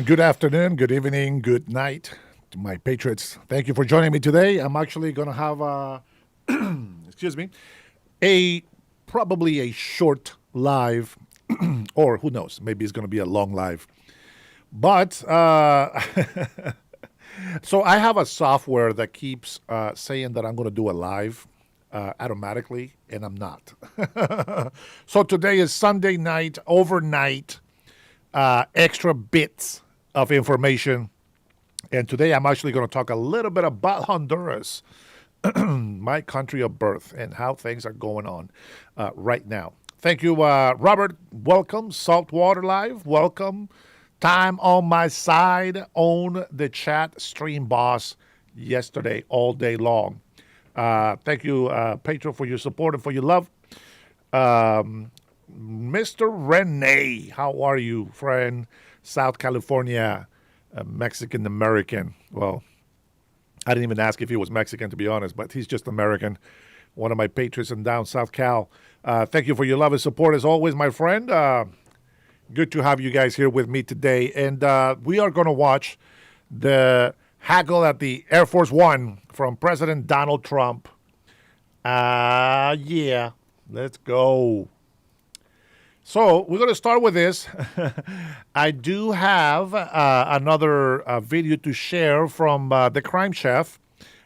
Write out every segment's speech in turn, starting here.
Good afternoon, good evening, good night to my patriots. Thank you for joining me today. I'm actually going to have excuse me, a probably a short live, or who knows, maybe it's going to be a long live. But so I have a software that keeps saying that I'm going to do a live automatically, and I'm not. So today is Sunday night, overnight, extra bits of information. And today I'm actually going to talk a little bit about Honduras, my country of birth, and how things are going on right now. Thank you, Robert. Welcome. Saltwater Live. Welcome. Time on my side. Own the chat stream boss yesterday all day long. Thank you, Pedro, for your support and for your love. Mr. Rene, how are you, friend? South California, Mexican American. Well, I didn't even ask if he was Mexican, to be honest, but he's just American. One of my patrons in down South Cal. Thank you for your love and support as always, my friend. Good to have you guys here with me today. And we are going to watch the haggle at the Air Force One from President Donald Trump. Yeah, let's go. So we're going to start with this. I do have another video to share from The Crime Chef.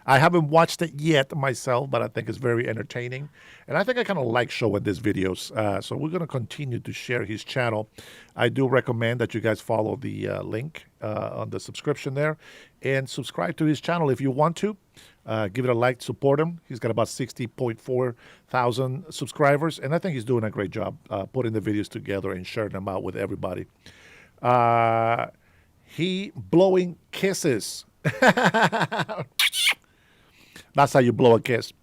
I haven't watched it yet myself, but I think it's very entertaining. And I think I kind of like showing these videos. So we're going to continue to share his channel. I do recommend that you guys follow the link on the subscription there and subscribe to his channel if you want to. Give it a like, support him. He's got about 60.4 thousand subscribers, and I think he's doing a great job putting the videos together and sharing them out with everybody. He blowing kisses. That's how you blow a kiss.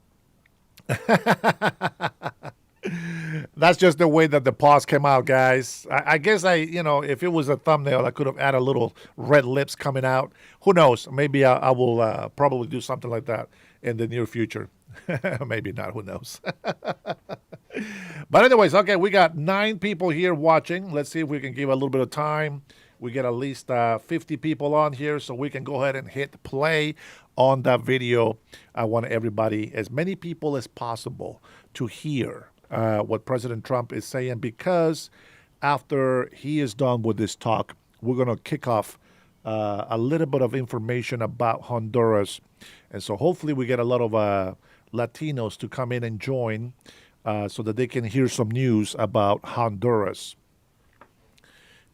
That's just the way that the pause came out, guys. I guess if it was a thumbnail, I could have added a little red lips coming out. Who knows? Maybe I will probably do something like that in the near future. Maybe not. Who knows? But anyways, okay, we got 9 people here watching. Let's see if we can give a little bit of time. We get at least 50 people on here, so we can go ahead and hit play on that video. I want everybody, as many people as possible, to hear what President Trump is saying, because after he is done with this talk, we're going to kick off a little bit of information about Honduras. And so hopefully we get a lot of Latinos to come in and join so that they can hear some news about Honduras.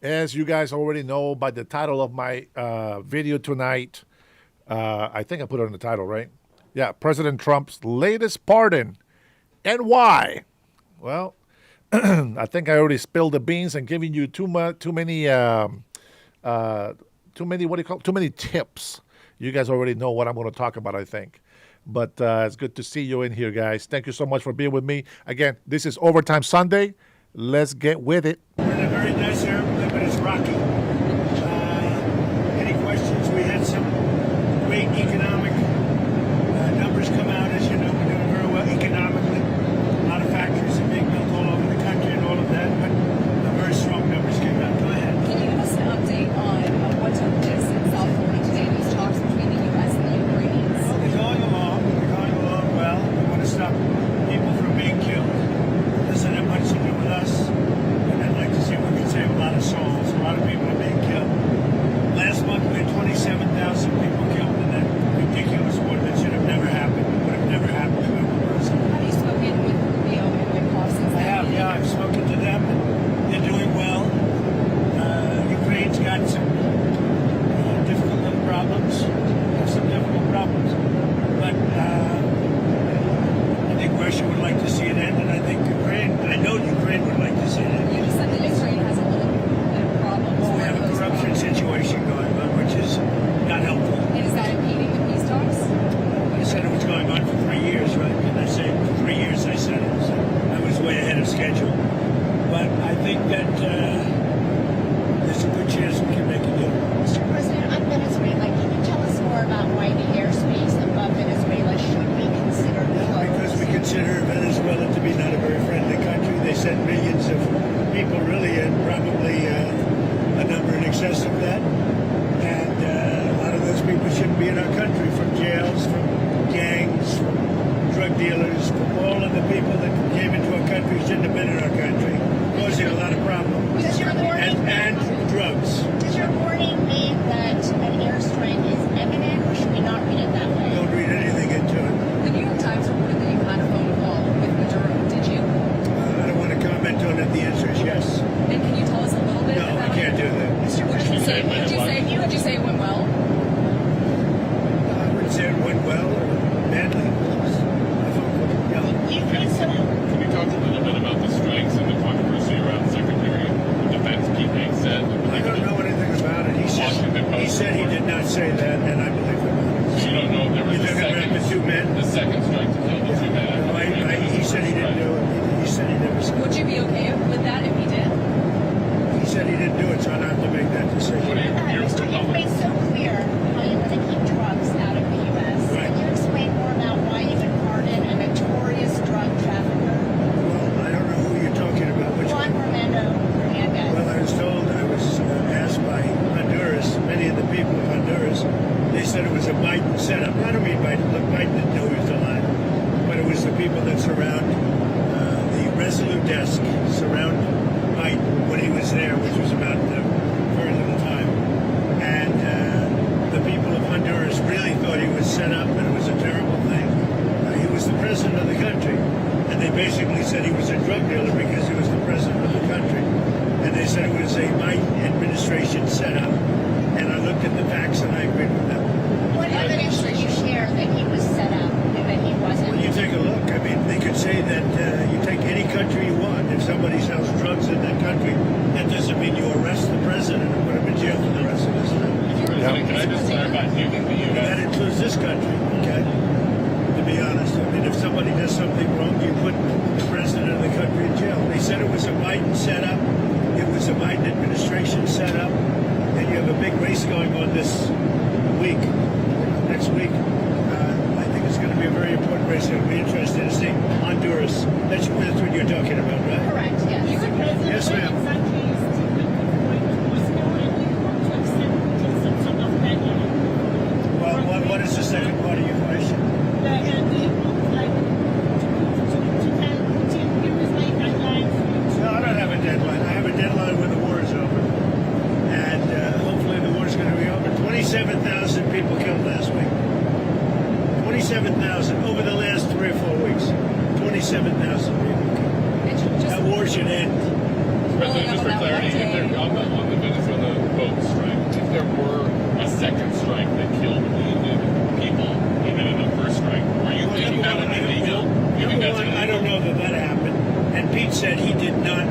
As you guys already know by the title of my video tonight, I think I put it on the title, right? Yeah, President Trump's latest pardon and why. Well, I think I already spilled the beans and giving you too many too many tips. You guys already know what I'm going to talk about, I think. But it's good to see you in here, guys. Thank you so much for being with me. Again, this is Overtime Sunday. Let's get with it. We're in a very nice area, but it's rocky. Any questions? We had some great economic numbers come out. As you know, we're doing very well economically. A lot of factories are being built all over the country and all of that, but very strong numbers came out. Go ahead. Can you give us an update on what took place in South Florida today, these talks between the U.S. and the Ukrainians? Well, they're going along. They're going along well. We want to stop people from being killed. It doesn't have much to do with us. And I'd like to see if we can save a lot of souls. A lot of people are being killed. Last month we had 27,000 people killed in that ridiculous war that should have never happened. It would have never happened if it were person. Have you spoken with Rubio and Witkoff since I have, yeah. I've spoken to them. They're doing well. Ukraine's got some difficult little problems. Some difficult problems. But I think Russia would like to see it end, and I think I know Ukraine would like to see it end. You just said that Ukraine has a little bit of problems. Well, we have a corruption situation going on, which is not helpful. And is that impeding the peace talks? I said it was going on for 3 years, right? And I said 3 years, I said it. So I was way ahead of schedule. But I think that there's a good chance we can make a deal. Mr. President, on Venezuela, can you tell us more about why the airspace above Venezuela should be considered closed? Because we consider Venezuela to be not a very friendly country. They sent millions of people, really, and probably a number in excess of that. dealers, all of the people that came into our country shouldn't have been in our country, causing a lot of problems. Does your warning And drugs. does your warning mean that an airstrike is imminent, or should we not read it that way? Don't read anything into it. The New York Times reported that you had a phone call with Maduro. Did you? I don't want to comment on it. The answer is yes. And can you tell us a little bit No, about I can't do that. Mr. Would you say? President, Would you say it went well? I wouldn't say it went well or badly. Yeah. you think so? Can you talk a little bit about the strikes and the controversy around Secretary of Defense Pete Hegseth? I don't know anything about it. Washington Post He said he did not say that, and I believe him. So you don't know if there was You're a talking about second, the two men? the second strike to kill the two men. He said he didn't do it. He said he never said Would you be okay with that if he did? it. He said he didn't do it, so I don't have to make that decision. What do you- You're Mr. You've Republican. made so clear how you want to keep drugs out of the U.S. Right. Can you explain more about why you would pardon a notorious drug trafficker, Well, I don't know who you're talking about. Which Juan one? Romando Hernandez? Well, I was told, I was asked by Honduras, many of the people of Honduras, they said it was a Biden setup. I don't mean Biden. Look, Biden didn't know he was alive. But it was the people that surround the Resolute desk, surround Biden when he was there, which was about very little time. And the people of Honduras really thought he was set up and it was a terrible thing. He was the president of the country. And they basically said he was a drug dealer because he was the president of the country. And they said it was a Biden administration setup. And I looked at the facts and I agreed with them. What evidence did you share that he was set up and that he wasn't? When you take a look, I mean, they could say that you take any country you want. If somebody sells drugs in that country, that doesn't mean you arrest the president and put him in jail for the rest of his life. President, can I just clarify? Do you think the And that U.S. includes this country, okay? To be honest, I mean, if somebody does something wrong, you put the president of the country in jail. They said it was a Biden setup. It was a Biden administration setup. And you have a big race going on this week, next week. I think it's going to be a very important race. It'll be interesting to see Honduras. That's what you're talking about, right? Correct, yes. Yes, ma'am. Well, what is the second part of your question? No, I don't have a deadline. I have a deadline when the war is over. And hopefully the war is going to be over. 27,000 people killed last week. 27,000 over the last 3 or 4 weeks. 27,000 people killed. And That war should end. President, just for clarity, if there, on the Venezuela boat strike, if there were a second strike that killed wounded people, even in the first strike, are you thinking that would be legal? You think that's I don't know that that happened. And Pete said he did not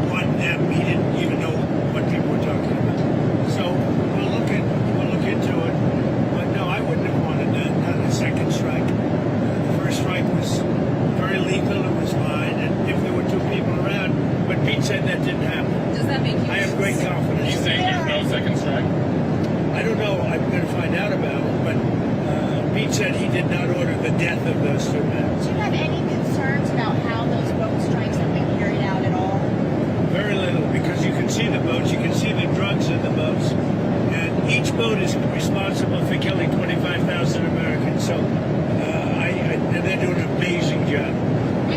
want them. He didn't even know what people were talking about. So we'll look into it. But no, I wouldn't have wanted that. Not a second strike. The first strike was very lethal. It was fine. And if there were 2 people around, but Pete said that didn't happen. does that make you? I have great Are you confidence. saying there's no second strike? I don't know. I'm going to find out about it. But Pete said he did not order the death of those 2 men. Do you have any concerns about how those boat strikes have been carried out at all? Very little, because you can see the boats, you can see the drugs in the boats, and each boat is responsible for killing 25,000 Americans. So, and they're doing an amazing job.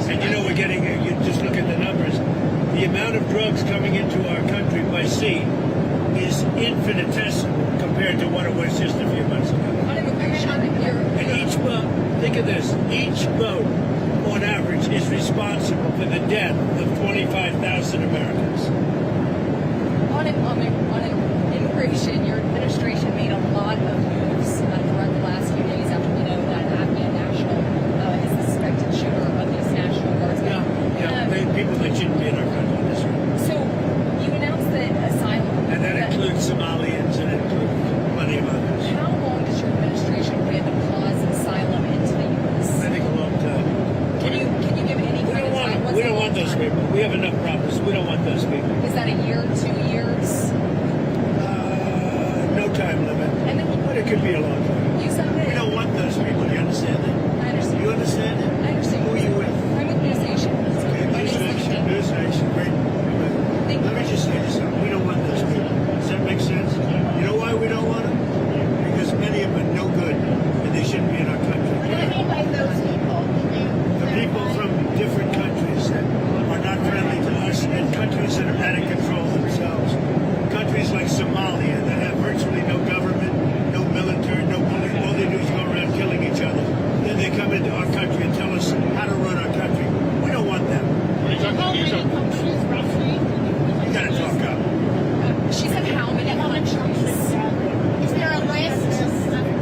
And you know, we're getting, you just look at the numbers, the amount of drugs coming into our country by sea is infinitesimal compared to what it was just a few months ago. On immigration, And each boat, think of this, each boat on average is responsible for the death of 25,000 Americans. on immigration, your administration made a lot of moves throughout the last few days after we know that Afghan national is the suspected shooter of these National Guardsmen. People that shouldn't be in our country. That's right. So you announced that asylum. And that includes Somalians and it includes plenty of others. How long does your administration plan to pause asylum into the U.S.? I think a long time. Can you give any We kind don't of want time? them. What's We a don't long want those time? people. We have enough problems. We don't want those people. Is that a year, 2 years? No time limit. And then But it could be a long time. you said that. We don't want those people. You understand that? I understand. You understand it? I understand. Who are you with? I'm with News Nation. Okay, My News name's Nation. Linda. News Nation. Great. Thank Let you. me just say this. We don't want those people. Does that make sense? You know why we don't want them? Because many of them are no good and they shouldn't be in our country. What do you mean by those people? our country and tell us how to run our country. We don't want them. What are you talking How about? many countries roughly? You got to talk up. She said how many countries? Is there a list?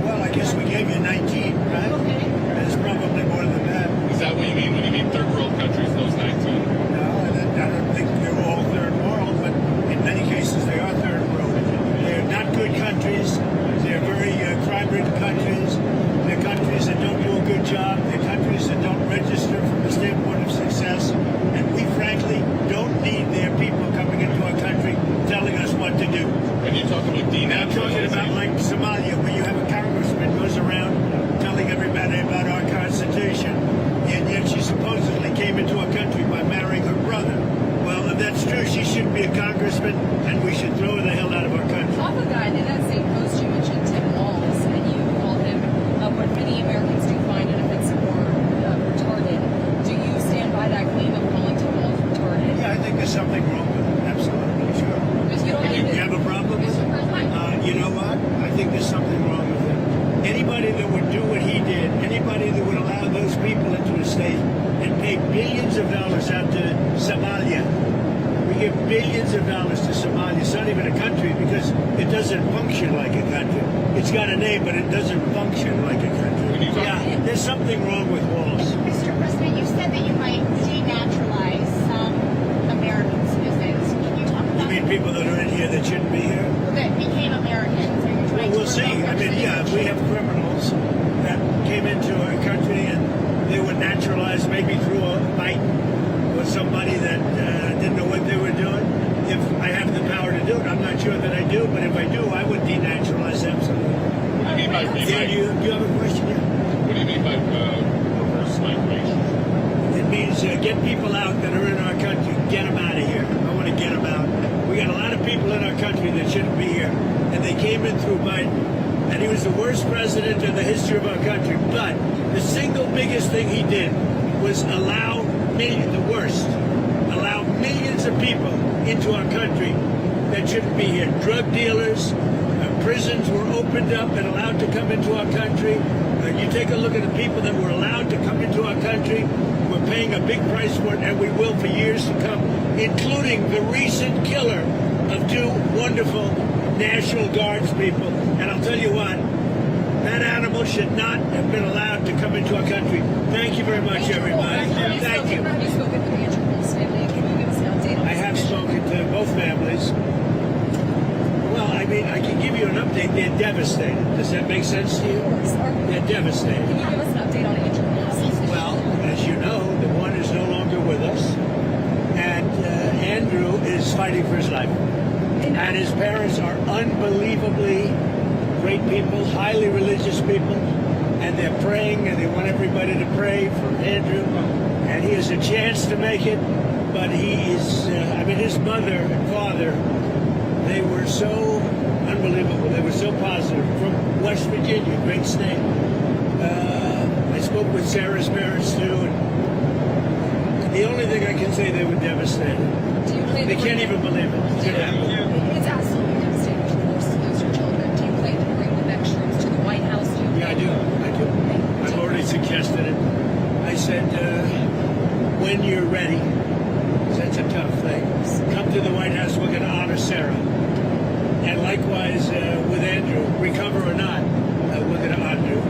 Well, I guess we gave you 19, right? Okay. There's probably more than that. Is that what you mean when you mean third world countries, those 19? No, I don't think they're all third world, but in many cases they are third world. They're not good countries. They're very crime-ridden countries. They're countries that don't do a good job. They're countries that don't register from the standpoint of success. And we frankly don't need their people coming into our country telling us what to do. And you talk about And I'm talking about denaturalization. like Somalia, where you have a congressman goes around telling everybody about our Constitution, and yet she supposedly came into our country by marrying her brother. Well, if that's true, she shouldn't be a congressman, and we should throw her the hell out of our country. Off of that, in that same post, you mentioned Tim Walz, and you called him what many Americans do find offensive or retarded. Do you stand by that claim of calling Tim Walz retarded? Yeah, I think there's something wrong with it. Absolutely, sure. Because you don't You need have a problem with it? You know what? I think there's something wrong with it. Anybody that would do what he did, anybody that would allow those people into a state and pay billions of dollars out to Somalia. We give billions of dollars to Somalia. It's not even a country because it doesn't function like a country. It's got a name, but it doesn't function like a country. Yeah, there's something wrong with Walls. Mr. President, you said that you might denaturalize some American citizens. Can you talk You about mean people that are in here that shouldn't be here? that became Americans? Are you trying We'll to see. revoke I their mean, yeah, if we have criminals that came into our country and they were naturalized maybe through a fight or somebody that didn't know what they were doing. If I have the power to do it, I'm not sure that I do, but if I do, I would denaturalize absolutely. What do you mean by Yeah, do you have a question? Yeah. what do you mean by reverse migration? It means get people out that are in our country. Get them out of here. I want to get them out. We got a lot of people in our country that shouldn't be here, and they came in through Biden, and he was the worst president in the history of our country. But the single biggest thing he did was allow millions of people into our country that shouldn't be here. Drug dealers, prisons were opened up and allowed to come into our country. You take a look at the people that were allowed to come into our country. We're paying a big price for it, and we will for years to come, including the recent killer of two wonderful National Guards people. And I'll tell you what, that animal should not have been allowed to come into our country. Thank you very much, everybody. Thank you. Have you spoken with Andrew Wolf's family? Can you give us an update on I have spoken to both families. Well, I mean, I can give you an update. They're devastated. Does that make sense to you? They're devastated. Can you give us an update on Andrew Wolf's? Well, as you know, the one is no longer with us, and Andrew is fighting for his life. And his parents are unbelievably great people, highly religious people, and they're praying, and they want everybody to pray for Andrew. And he has a chance to make it, but he is, his mother and father, they were so unbelievable. They were so positive. From West Virginia, great state. I spoke with Sarah's parents too, and the only thing I can say, they were devastated. Do you plan They to can't bring- even believe it. It's absolutely devastating to lose your children. Do you plan to bring the next troops to the White House? Do you Yeah, I do. I've already suggested it. I said, when you're ready, 'cause that's a tough thing, come to the White House. We're going to honor Sarah. And likewise with Andrew, recover or not, we're going to honor him.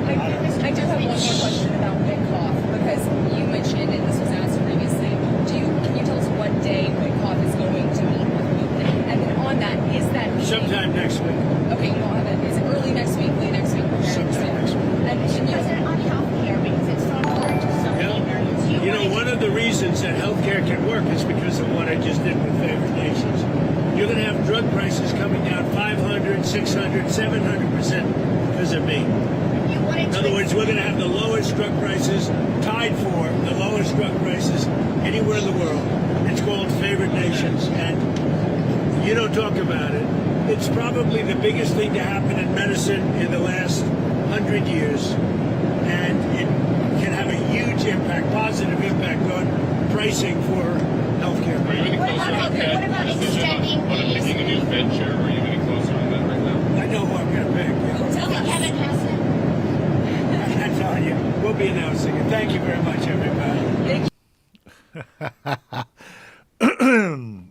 I do have one more question about Witkoff, because you mentioned, and this was asked previously, can you tell us what day Witkoff is going to meet with Putin? And then on that, is that meeting... Sometime next week. Okay, you don't have it. Is it early next week, late next week? Sometime next week. And can you... President, on health care, because it's so important to so many Americans. You know, one of the reasons that healthcare can work is because of what I just did with favored nations. You're going to have drug prices coming down 500, 600, 700% because of me. In other words, we're going to have the lowest drug prices, tied for the lowest drug prices anywhere in the world. It's called favored nations, and you don't talk about it. It's probably the biggest thing to happen in medicine in the last 100 years, and it can have a huge impact, positive impact on pricing for healthcare. Are you any What closer about- on that what about decision extending on picking a new Fed chair? Are you any closer on that right now? I know who I'm going to pick. Tell us. Kevin Hassett. I'm telling you, we'll be announcing it. Thank Thank you very much, everybody.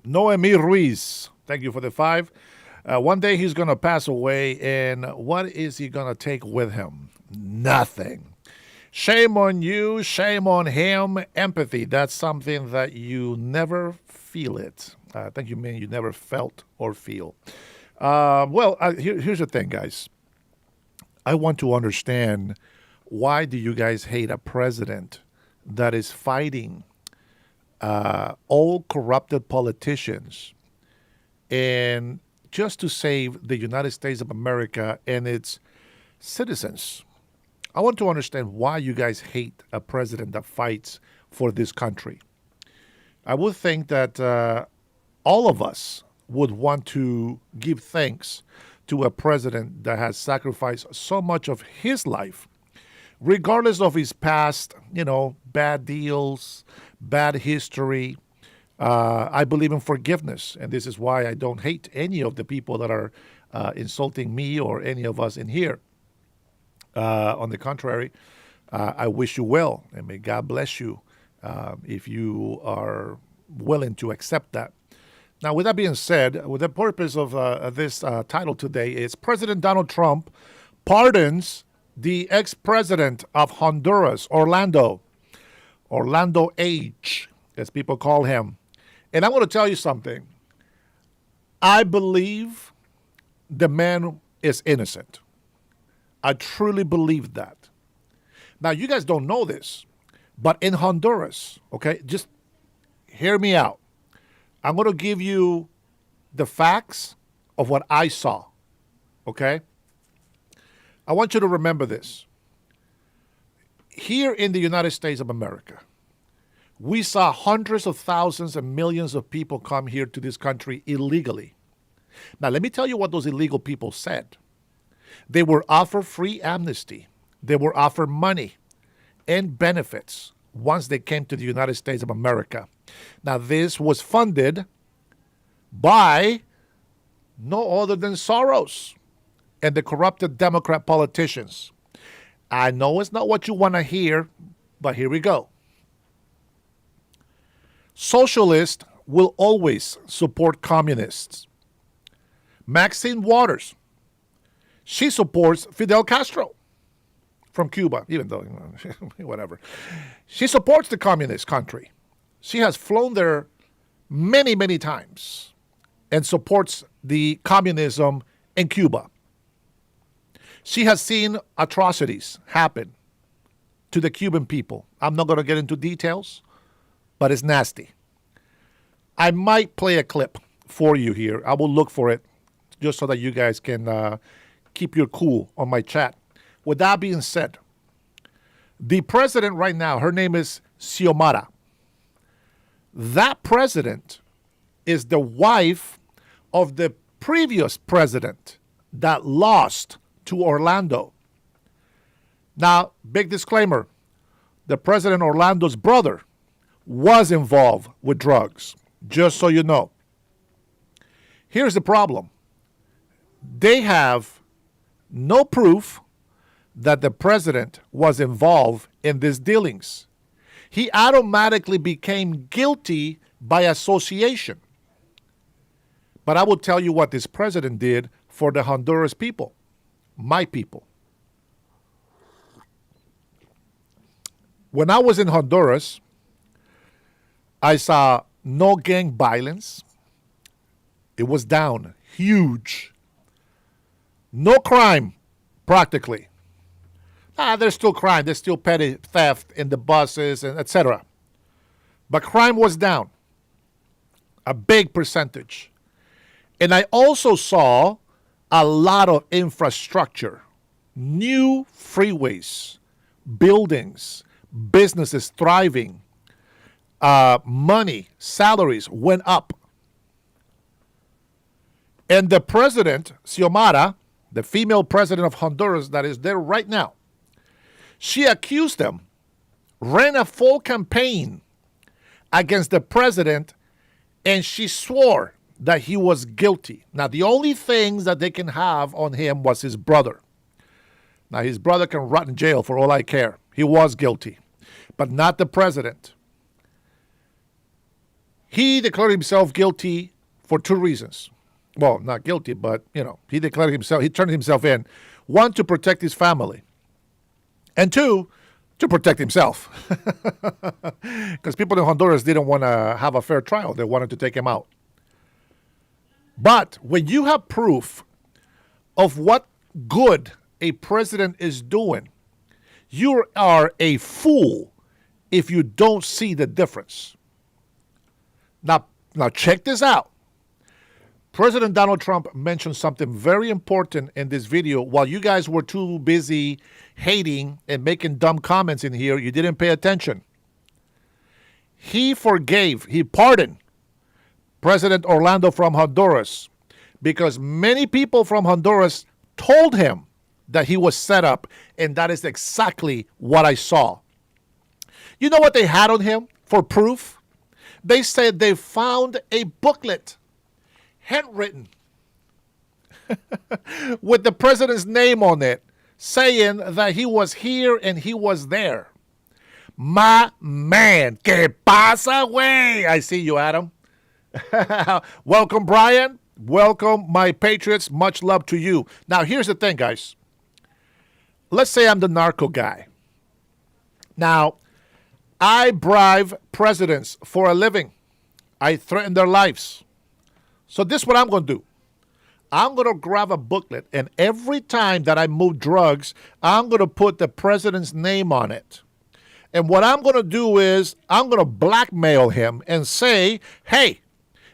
Noemi Ruiz, thank you for the 5. One day he's going to pass away, and what is he going to take with him? Nothing. Shame on you, shame on him. Empathy, that's something that you never feel it. I think you mean you never felt or feel. Here's the thing, guys. I want to understand, why do you guys hate a president that is fighting all corrupted politicians and just to save the United States of America and its citizens? I want to understand why you guys hate a president that fights for this country. I would think that all of us would want to give thanks to a president that has sacrificed so much of his life, regardless of his past, bad deals, bad history. I believe in forgiveness, and this is why I don't hate any of the people that are insulting me or any of us in here. On the contrary, I wish you well, and may God bless you if you are willing to accept that. Now, with that being said, with the purpose of this title today is President Donald Trump pardons the ex-president of Honduras, Orlando H., as people call him. And I'm going to tell you something. I believe the man is innocent. I truly believe that. Now, you guys don't know this, but in Honduras, okay, just hear me out. I'm going to give you the facts of what I saw, okay? I want you to remember this. Here in the United States of America, we saw hundreds of thousands and millions of people come here to this country illegally. Now, let me tell you what those illegal people said. They were offered free amnesty. They were offered money and benefits once they came to the United States of America. Now, this was funded by no other than Soros and the corrupted Democrat politicians. I know it's not what you want to hear, but here we go. Socialists will always support communists. Maxine Waters, she supports Fidel Castro from Cuba, even though, whatever. She supports the communist country. She has flown there many, many times and supports the communism in Cuba. She has seen atrocities happen to the Cuban people. I'm not going to get into details, but it's nasty. I might play a clip for you here. I will look for it just so that you guys can keep your cool on my chat. With that being said, the president right now, her name is Xiomara. That president is the wife of the previous president that lost to Orlando. Now, big disclaimer, the president Orlando's brother was involved with drugs, just so you know. Here's the problem. They have no proof that the president was involved in these dealings. He automatically became guilty by association. But I will tell you what this president did for the Honduras people, my people. When I was in Honduras, I saw no gang violence. It was down, huge. No crime, practically. There's still crime. There's still petty theft in the buses, and etc. But crime was down, a big percentage. And I also saw a lot of infrastructure, new freeways, buildings, businesses thriving, money, salaries went up. And the president, Xiomara, the female president of Honduras that is there right now, she accused them, ran a full campaign against the president, and she swore that he was guilty. Now, the only things that they can have on him was his brother. Now, his brother can rot in jail for all I care. He was guilty. but not the president. He declared himself guilty for two reasons. Well, not guilty, but, he turned himself in. One, to protect his family. And two, to protect himself. Because people in Honduras didn't want to have a fair trial. They wanted to take him out. But when you have proof of what good a president is doing, you are a fool if you don't see the difference. Now check this out. President Donald Trump mentioned something very important in this video. While you guys were too busy hating and making dumb comments in here, you didn't pay attention. He pardoned President Orlando from Honduras because many people from Honduras told him that he was set up, and that is exactly what I saw. You know what they had on him for proof? They said they found a booklet, handwritten, with the president's name on it, saying that he was here and he was there. My man, ¿qué pasa, güey? I see you, Adam. Welcome, Brian. Welcome, my patriots. Much love to you. Now, here's the thing, guys. Let's say I'm the narco guy. Now, I bribe presidents for a living. I threaten their lives. So this is what I'm going to do. I'm going to grab a booklet, and every time that I move drugs, I'm going to put the president's name on it. And what I'm going to do is I'm going to blackmail him and say, hey,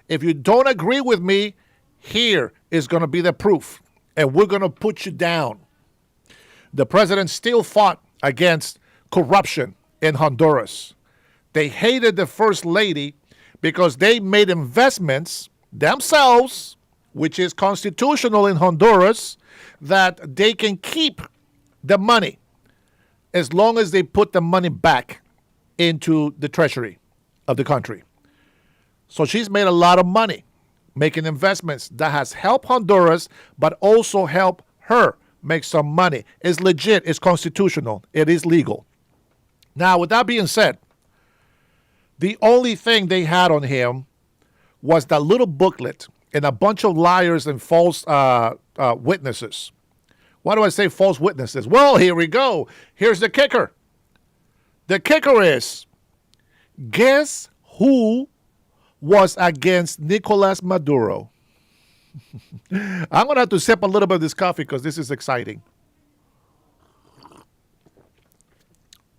if you don't agree with me, here is going to be the proof, and we're going to put you down. The president still fought against corruption in Honduras. They hated the first lady because they made investments themselves, which is constitutional in Honduras, that they can keep the money as long as they put the money back into the treasury of the country. So she's made a lot of money making investments that has helped Honduras, but also helped her make some money. It's legit. It's constitutional. It is legal. Now, with that being said, the only thing they had on him was that little booklet and a bunch of liars and false witnesses. Why do I say false witnesses? Well, here we go. Here's the kicker. The kicker is, guess who was against Nicolas Maduro? I'm going to have to sip a little bit of this coffee because this is exciting.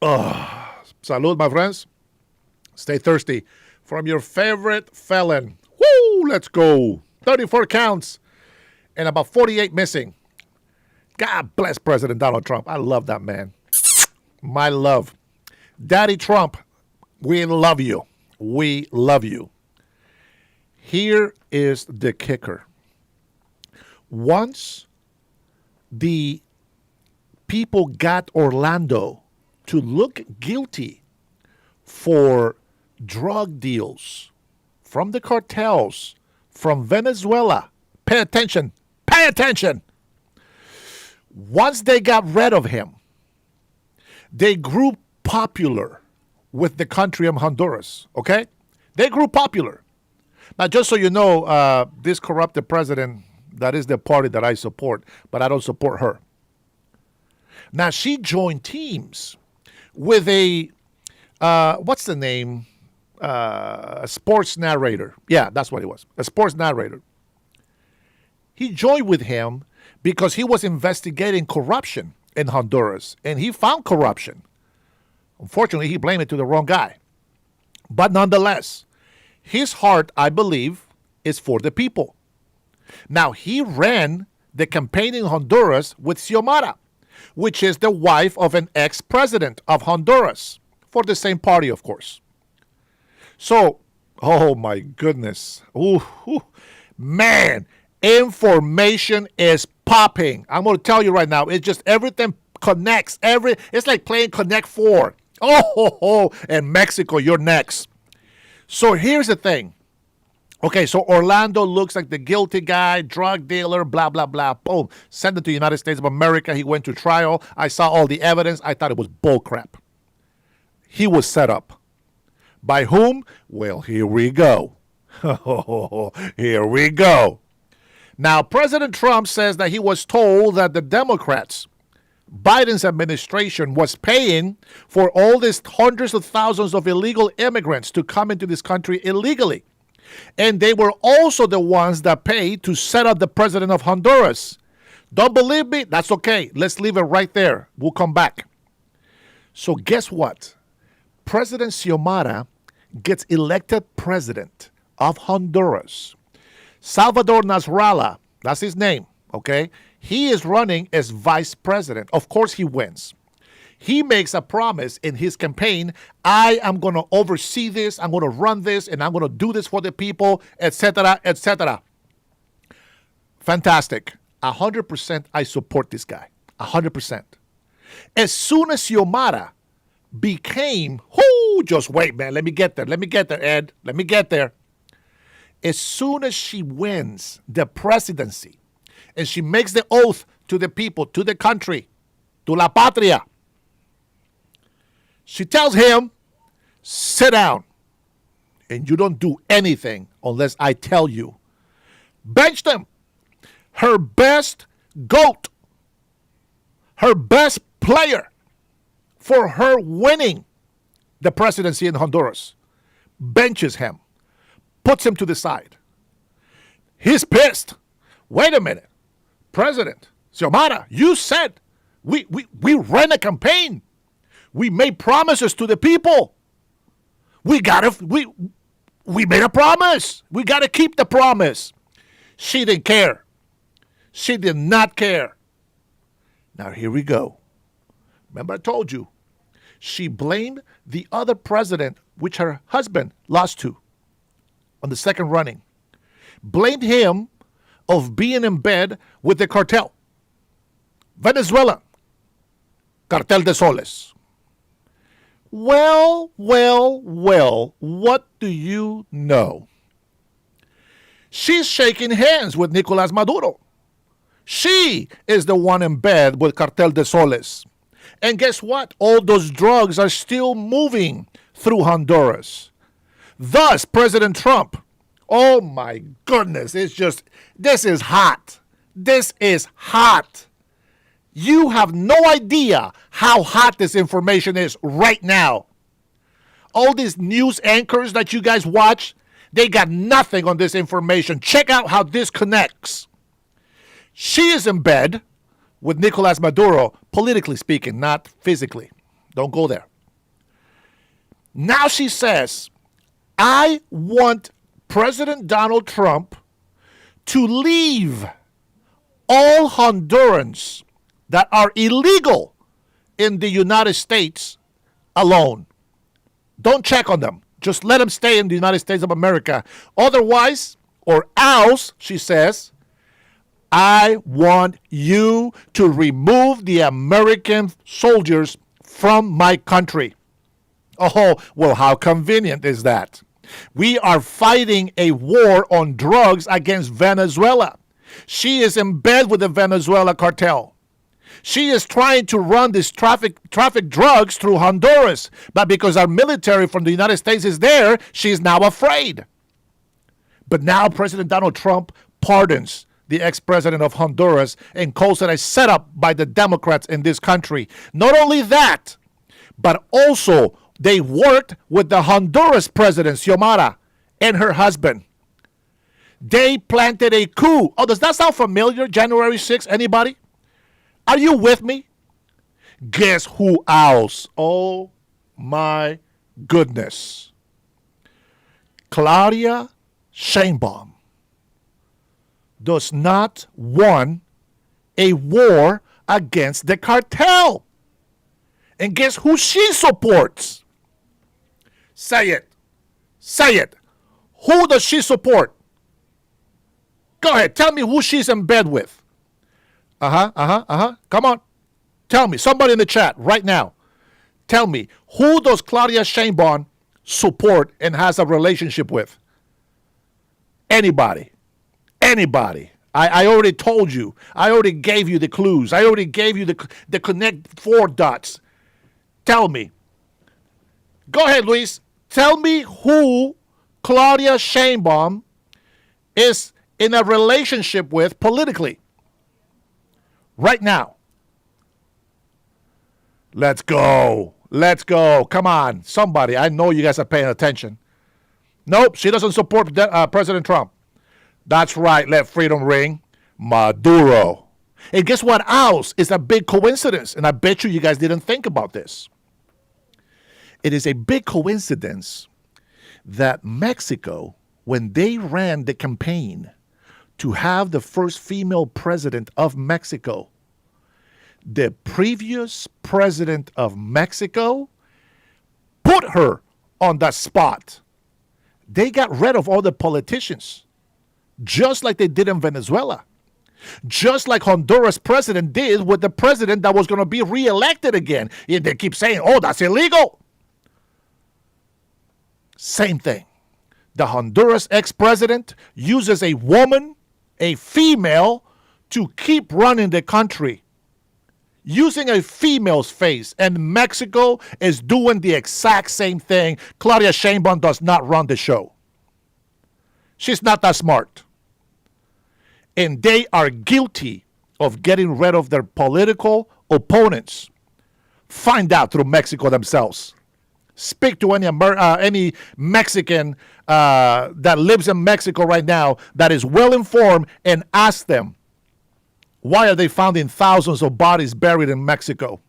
Salud, my friends. Stay thirsty. From your favorite felon. Woo, let's go. 34 counts and about 48 missing. God bless President Donald Trump. I love that man. My love. Daddy Trump, we love you. We love you. Here is the kicker. Once the people got Orlando to look guilty for drug deals from the cartels from Venezuela, pay attention, pay attention. Once they got rid of him, they grew popular with the country of Honduras, okay? They grew popular. Now, just so you know, this corrupted president, that is the party that I support, but I don't support her. Now, she joined teams with a, what's the name? A sports narrator. Yeah, that's what he was, a sports narrator. He joined with him because he was investigating corruption in Honduras, and he found corruption. Unfortunately, he blamed it to the wrong guy. But nonetheless, his heart, I believe, is for the people. Now, he ran the campaign in Honduras with Xiomara, which is the wife of an ex-president of Honduras, for the same party, of course. So, oh my goodness. Ooh, man, information is popping. I'm going to tell you right now, it's just everything connects. It's like playing Connect 4. Oh, and Mexico, you're next. So here's the thing. Okay, so Orlando looks like the guilty guy, drug dealer, blah, blah, blah. Boom. Sent it to the United States of America. He went to trial. I saw all the evidence. I thought it was bullcrap. he was set up. By whom? Well, here we go. Here we go. Now, President Trump says that he was told that the Democrats, Biden's administration, was paying for all these hundreds of thousands of illegal immigrants to come into this country illegally. And they were also the ones that paid to set up the president of Honduras. Don't believe me? That's okay. Let's leave it right there. We'll come back. So guess what? President Xiomara gets elected president of Honduras. Salvador Nasrallah, that's his name, okay? He is running as vice president. Of course he wins. He makes a promise in his campaign, I am going to oversee this, I'm going to run this, and I'm going to do this for the people, etc., etc. Fantastic. 100% I support this guy. 100%. As soon as Xiomara became, just wait, man, let me get there, Ed, let me get there. As soon as she wins the presidency and she makes the oath to the people, to the country, to la patria, she tells him, sit down, and you don't do anything unless I tell you. Bench them. Her best GOAT, her best player for her winning the presidency in Honduras, benches him, puts him to the side. He's pissed. Wait a minute. President Xiomara, you said we ran a campaign. We made promises to the people. We made a promise. We got to keep the promise. She didn't care. She did not care. Now here we go. Remember I told you. She blamed the other president, which her husband lost to on the second running. Blamed him of being in bed with the cartel. Venezuela. Cartel de Soles. Well, what do you know? She's shaking hands with Nicolas Maduro. She is the one in bed with Cartel de Soles. And guess what? All those drugs are still moving through Honduras. Thus, President Trump, oh my goodness, this is hot. This is hot. You have no idea how hot this information is right now. All these news anchors that you guys watch, they got nothing on this information. Check out how this connects. She is in bed with Nicolas Maduro, politically speaking, not physically. Don't go there. Now she says, I want President Donald Trump to leave all Hondurans that are illegal in the United States alone. Don't check on them. Just let them stay in the United States of America. Otherwise, or else, she says, I want you to remove the American soldiers from my country. Oh, well, how convenient is that? We are fighting a war on drugs against Venezuela. She is in bed with the Venezuela cartel. She is trying to run this traffic drugs through Honduras. But because our military from the United States is there, she is now afraid. But now President Donald Trump pardons the ex-president of Honduras and calls it a setup by the Democrats in this country. Not only that, but also they worked with the Honduras president, Xiomara, and her husband. They planted a coup. Oh, does that sound familiar? January 6th, anybody? Are you with me? Guess who else? Oh, my goodness. Claudia Sheinbaum does not want a war against the cartel. And guess who she supports? Say it. Say it. Who does she support? Go ahead. Tell me who she's in bed with. Come on. Tell me. Somebody in the chat right now. Tell me. Who does Claudia Sheinbaum support and has a relationship with? Anybody. Anybody. I already told you. I already gave you the clues. I already gave you the connect four dots. Tell me. Go ahead, Luis. Tell me who Claudia Sheinbaum is in a relationship with politically right now. Let's go. Let's go. Come on. Somebody. I know you guys are paying attention. Nope, she doesn't support President Trump. That's right. Let freedom ring. Maduro. And guess what else is a big coincidence? And I bet you guys didn't think about this. It is a big coincidence that Mexico, when they ran the campaign to have the first female president of Mexico, the previous president of Mexico put her on that spot. They got rid of all the politicians, just like they did in Venezuela. Just like Honduras president did with the president that was going to be reelected again. And they keep saying, oh, that's illegal. Same thing. The Honduras ex-president uses a woman, a female, to keep running the country. Using a female's face. And Mexico is doing the exact same thing. Claudia Sheinbaum does not run the show. She's not that smart. And they are guilty of getting rid of their political opponents. Find out through Mexico themselves. Speak to any Mexican that lives in Mexico right now that is well informed and ask them, why are they finding thousands of bodies buried in Mexico?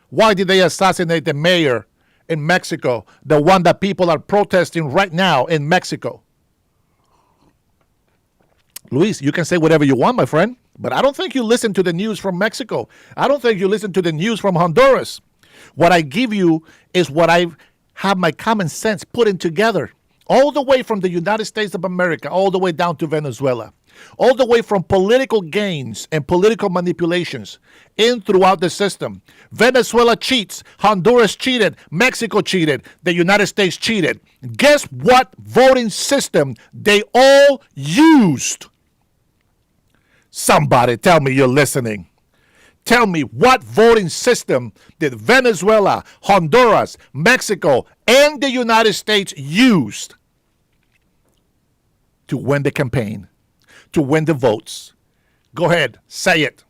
Why did they assassinate the mayor in Mexico, the one that people are protesting right now in Mexico? Luis, you can say whatever you want, my friend, but I don't think you listen to the news from Mexico. I don't think you listen to the news from Honduras. What I give you is what I have my common sense putting together, all the way from the United States of America, all the way down to Venezuela, all the way from political gains and political manipulations in throughout the system. Venezuela cheats, Honduras cheated, Mexico cheated, the United States cheated. Guess what voting system they all used? Somebody tell me you're listening. Tell me what voting system did Venezuela, Honduras, Mexico, and the United States used to win the campaign, to win the votes? Go ahead, say it.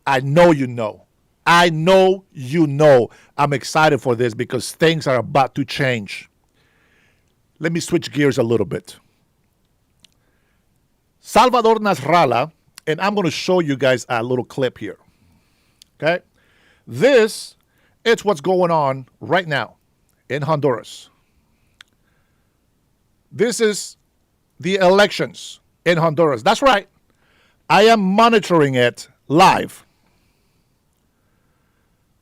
I know you know. I know you know. I'm excited for this because things are about to change. Let me switch gears a little bit. Salvador Nasralla, and I'm going to show you guys a little clip here. Okay? This is what's going on right now in Honduras. This is the elections in Honduras. That's right. I am monitoring it live.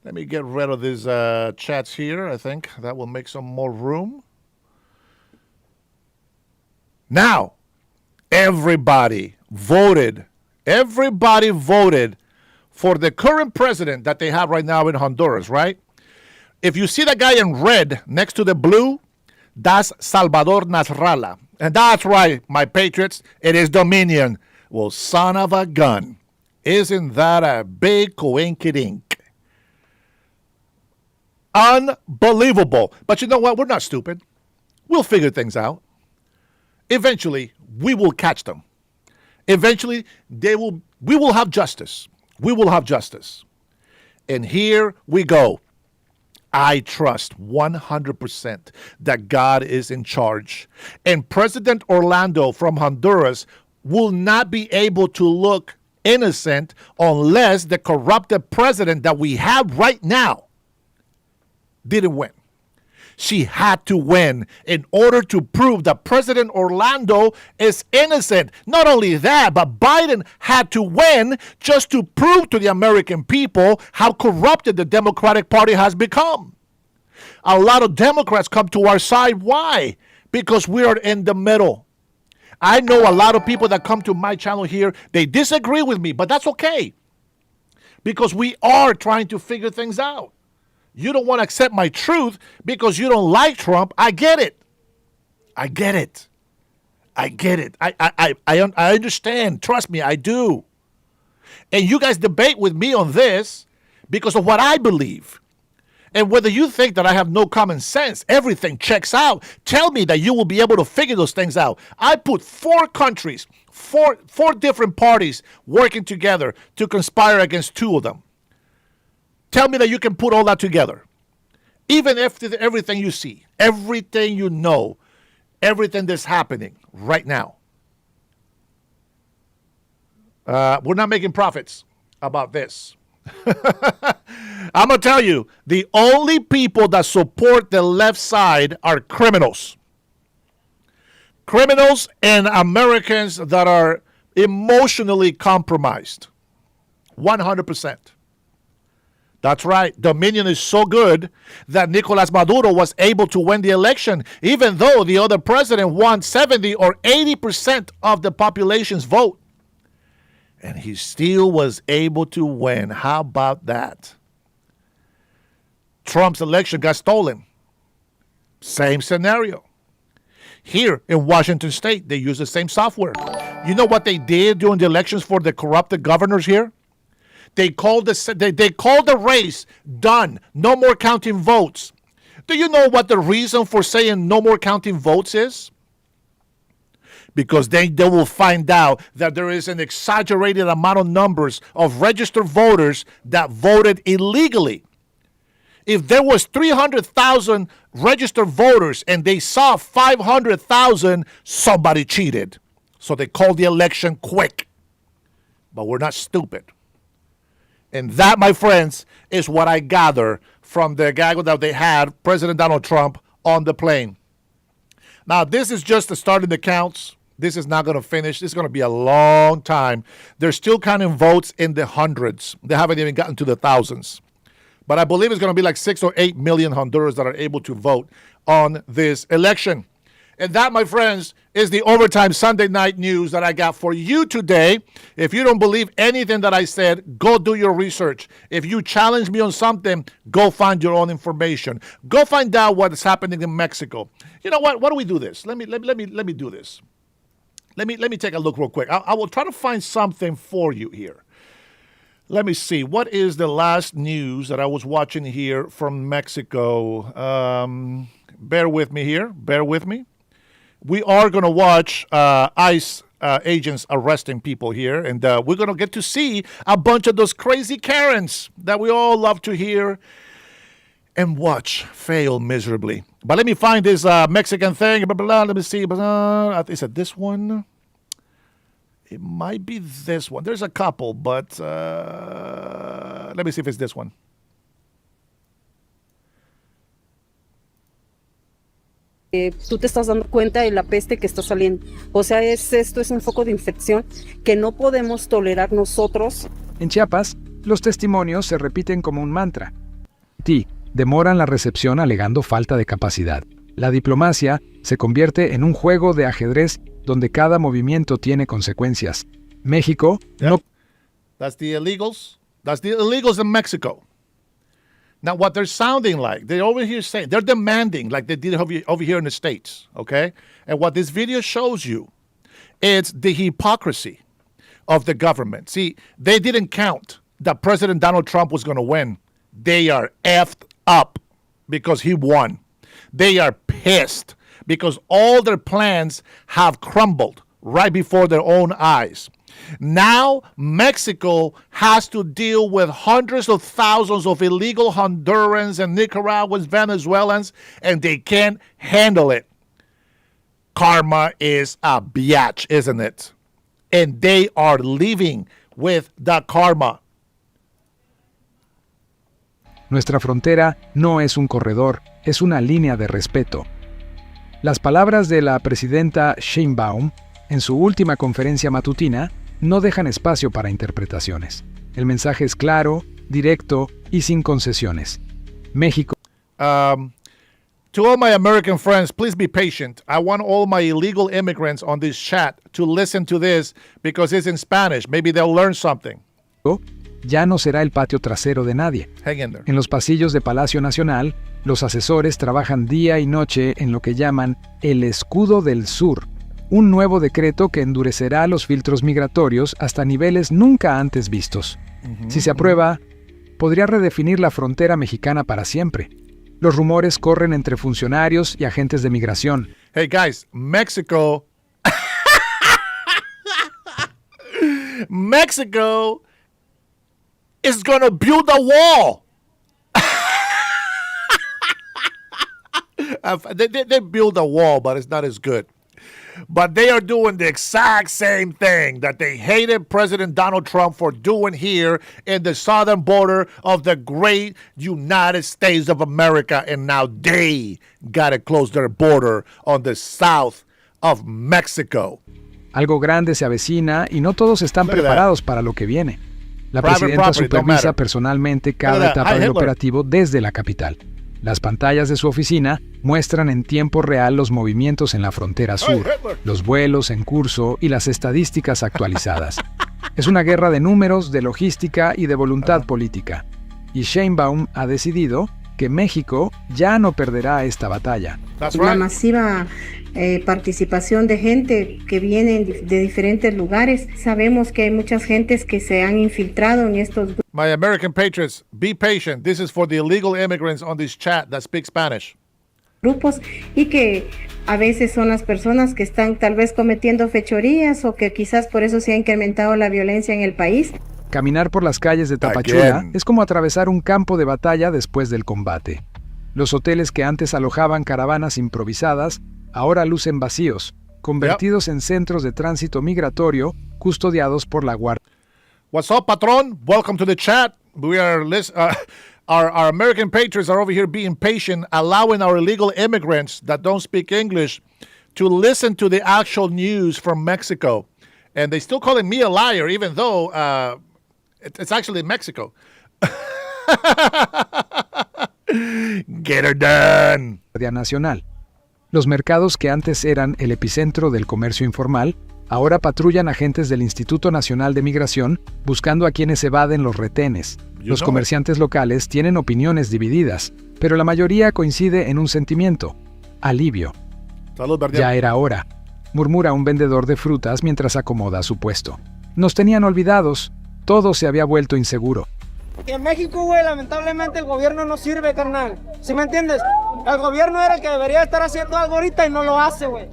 Let me get rid of these chats here. I think that will make some more room. Now, everybody voted for the current president that they have right now in Honduras, right? If you see the guy in red next to the blue, that's Salvador Nasralla. And that's right, my patriots, it is Dominion. Well, son of a gun. Isn't that a big coinkydink? Unbelievable. But you know what? We're not stupid. We'll figure things out. Eventually, we will catch them. Eventually, we will have justice. We will have justice. And here we go. I trust 100% that God is in charge. And President Orlando from Honduras will not be able to look innocent unless the corrupted president that we have right now didn't win. She had to win in order to prove that President Orlando is innocent. Not only that, but Biden had to win just to prove to the American people how corrupted the Democratic Party has become. A lot of Democrats come to our side. Why? Because we are in the middle. I know a lot of people that come to my channel here, they disagree with me, but that's okay. Because we are trying to figure things out. You don't want to accept my truth because you don't like Trump. I get it. I get it. I get it. I understand. Trust me, I do. And you guys debate with me on this because of what I believe. And whether you think that I have no common sense, everything checks out. Tell me that you will be able to figure those things out. I put 4 countries, four different parties working together to conspire against 2 of them. Tell me that you can put all that together. Even after everything you see, everything you know, everything that's happening right now. We're not making profits about this. I'm going to tell you, the only people that support the left side are criminals. Criminals and Americans that are emotionally compromised. 100%. That's right. Dominion is so good that Nicolas Maduro was able to win the election, even though the other president won 70 or 80% of the population's vote. And he still was able to win. How about that? Trump's election got stolen. Same scenario. Here in Washington State, they use the same software. You know what they did during the elections for the corrupted governors here? They called the race done. No more counting votes. Do you know what the reason for saying no more counting votes is? Because they will find out that there is an exaggerated amount of numbers of registered voters that voted illegally. If there was 300,000 registered voters and they saw 500,000, somebody cheated. So they called the election quick. But we're not stupid. And that, my friends, is what I gather from the gaggle that they had President Donald Trump on the plane. Now, this is just the start of the counts. This is not going to finish. This is going to be a long time. They're still counting votes in the hundreds. They haven't even gotten to the thousands. But I believe it's going to be like 6 or 8 million Hondurans that are able to vote on this election. And that, my friends, is the Overtime Sunday Night News that I got for you today. If you don't believe anything that I said, go do your research. If you challenge me on something, go find your own information. Go find out what is happening in Mexico. You know what? Why don't we do this? Let me do this. Let me take a look real quick. I will try to find something for you here. Let me see. What is the last news that I was watching here from Mexico? Bear with me here. Bear with me. We are going to watch ICE agents arresting people here, and we're going to get to see a bunch of those crazy Karens that we all love to hear and watch fail miserably. But let me find this Mexican thing. Blah, blah, blah. Let me see. Is it this one? It might be this one. There's a couple, but let me see if it's this one. Tú te estás dando cuenta de la peste que está saliendo. O sea, esto es un foco de infección que no podemos tolerar nosotros. En Chiapas, los testimonios se repiten como un mantra. Demoran la recepción alegando falta de capacidad. La diplomacia se convierte en un juego de ajedrez donde cada movimiento tiene consecuencias. México no... That's the illegals. That's the illegals in Mexico. Now, what they're sounding like, they're over here saying, they're demanding like they did over here in the States, okay? And what this video shows you, it's the hypocrisy of the government. See, they didn't count that President Donald Trump was going to win. They are effed up because he won. They are pissed because all their plans have crumbled right before their own eyes. Now, Mexico has to deal with hundreds of thousands of illegal Hondurans and Nicaraguans, Venezuelans, and they can't handle it. Karma is a biatch, isn't it? And they are living with the karma. Nuestra frontera no es un corredor, es una línea de respeto. Las palabras de la presidenta Sheinbaum en su última conferencia matutina no dejan espacio para interpretaciones. El mensaje es claro, directo y sin concesiones. México. To all my American friends, please be patient. I want all my illegal immigrants on this chat to listen to this because it's in Spanish. Maybe they'll learn something. Ya no será el patio trasero de nadie. Hang in there. En los pasillos de Palacio Nacional, los asesores trabajan día y noche en lo que llaman el Escudo del Sur, un nuevo decreto que endurecerá los filtros migratorios hasta niveles nunca antes vistos. Si se aprueba, podría redefinir la frontera mexicana para siempre. Los rumores corren entre funcionarios y agentes de migración. Hey guys, Mexico is going to build a wall. They build a wall, but it's not as good. But they are doing the exact same thing that they hated President Donald Trump for doing here in the southern border of the great United States of America. And now they got to close their border on the south of Mexico. Algo grande se avecina y no todos están Look at preparados para lo que viene. La Private presidenta property, don't matter. supervisa personalmente Look cada at that. etapa Hi, del Hitler. operativo desde la capital. Las pantallas de su oficina muestran en tiempo real los movimientos en la frontera sur, Hitler. los vuelos en curso y las estadísticas actualizadas. Es una guerra de números, de logística y de voluntad política. Y Sheinbaum ha decidido que México ya no perderá esta batalla. That's La right. masiva participación de gente que viene de diferentes lugares. Sabemos que hay muchas gentes que se han infiltrado en estos My American patriots, be patient. This is for the illegal immigrants on this chat that speak Spanish. grupos y que a veces son las personas que están tal vez cometiendo fechorías o que quizás por eso se ha incrementado la violencia en el país. Caminar por las calles de Tapachula Again. es como atravesar un campo de batalla después del combate. Los hoteles que antes alojaban caravanas improvisadas ahora lucen vacíos, convertidos en centros de tránsito migratorio custodiados por la Guardia. What's up, patron? Welcome to the chat. We are our American patriots are over here being patient, allowing our illegal immigrants that don't speak English to listen to the actual news from Mexico. And they still calling me a liar, even though it's actually Mexico. Get her done. Nacional. Los mercados que antes eran el epicentro del comercio informal, ahora patrullan agentes del Instituto Nacional de Migración buscando a quienes evaden los retenes. Los comerciantes locales tienen opiniones divididas, pero la mayoría coincide en un sentimiento: alivio. Salud, Verdiel. Ya era hora, murmura un vendedor de frutas mientras acomoda su puesto. Nos tenían olvidados, todo se había vuelto inseguro. En México, güey, lamentablemente el gobierno no sirve, carnal. ¿Sí me entiendes? El gobierno era el que debería estar haciendo algo ahorita y no lo hace, güey.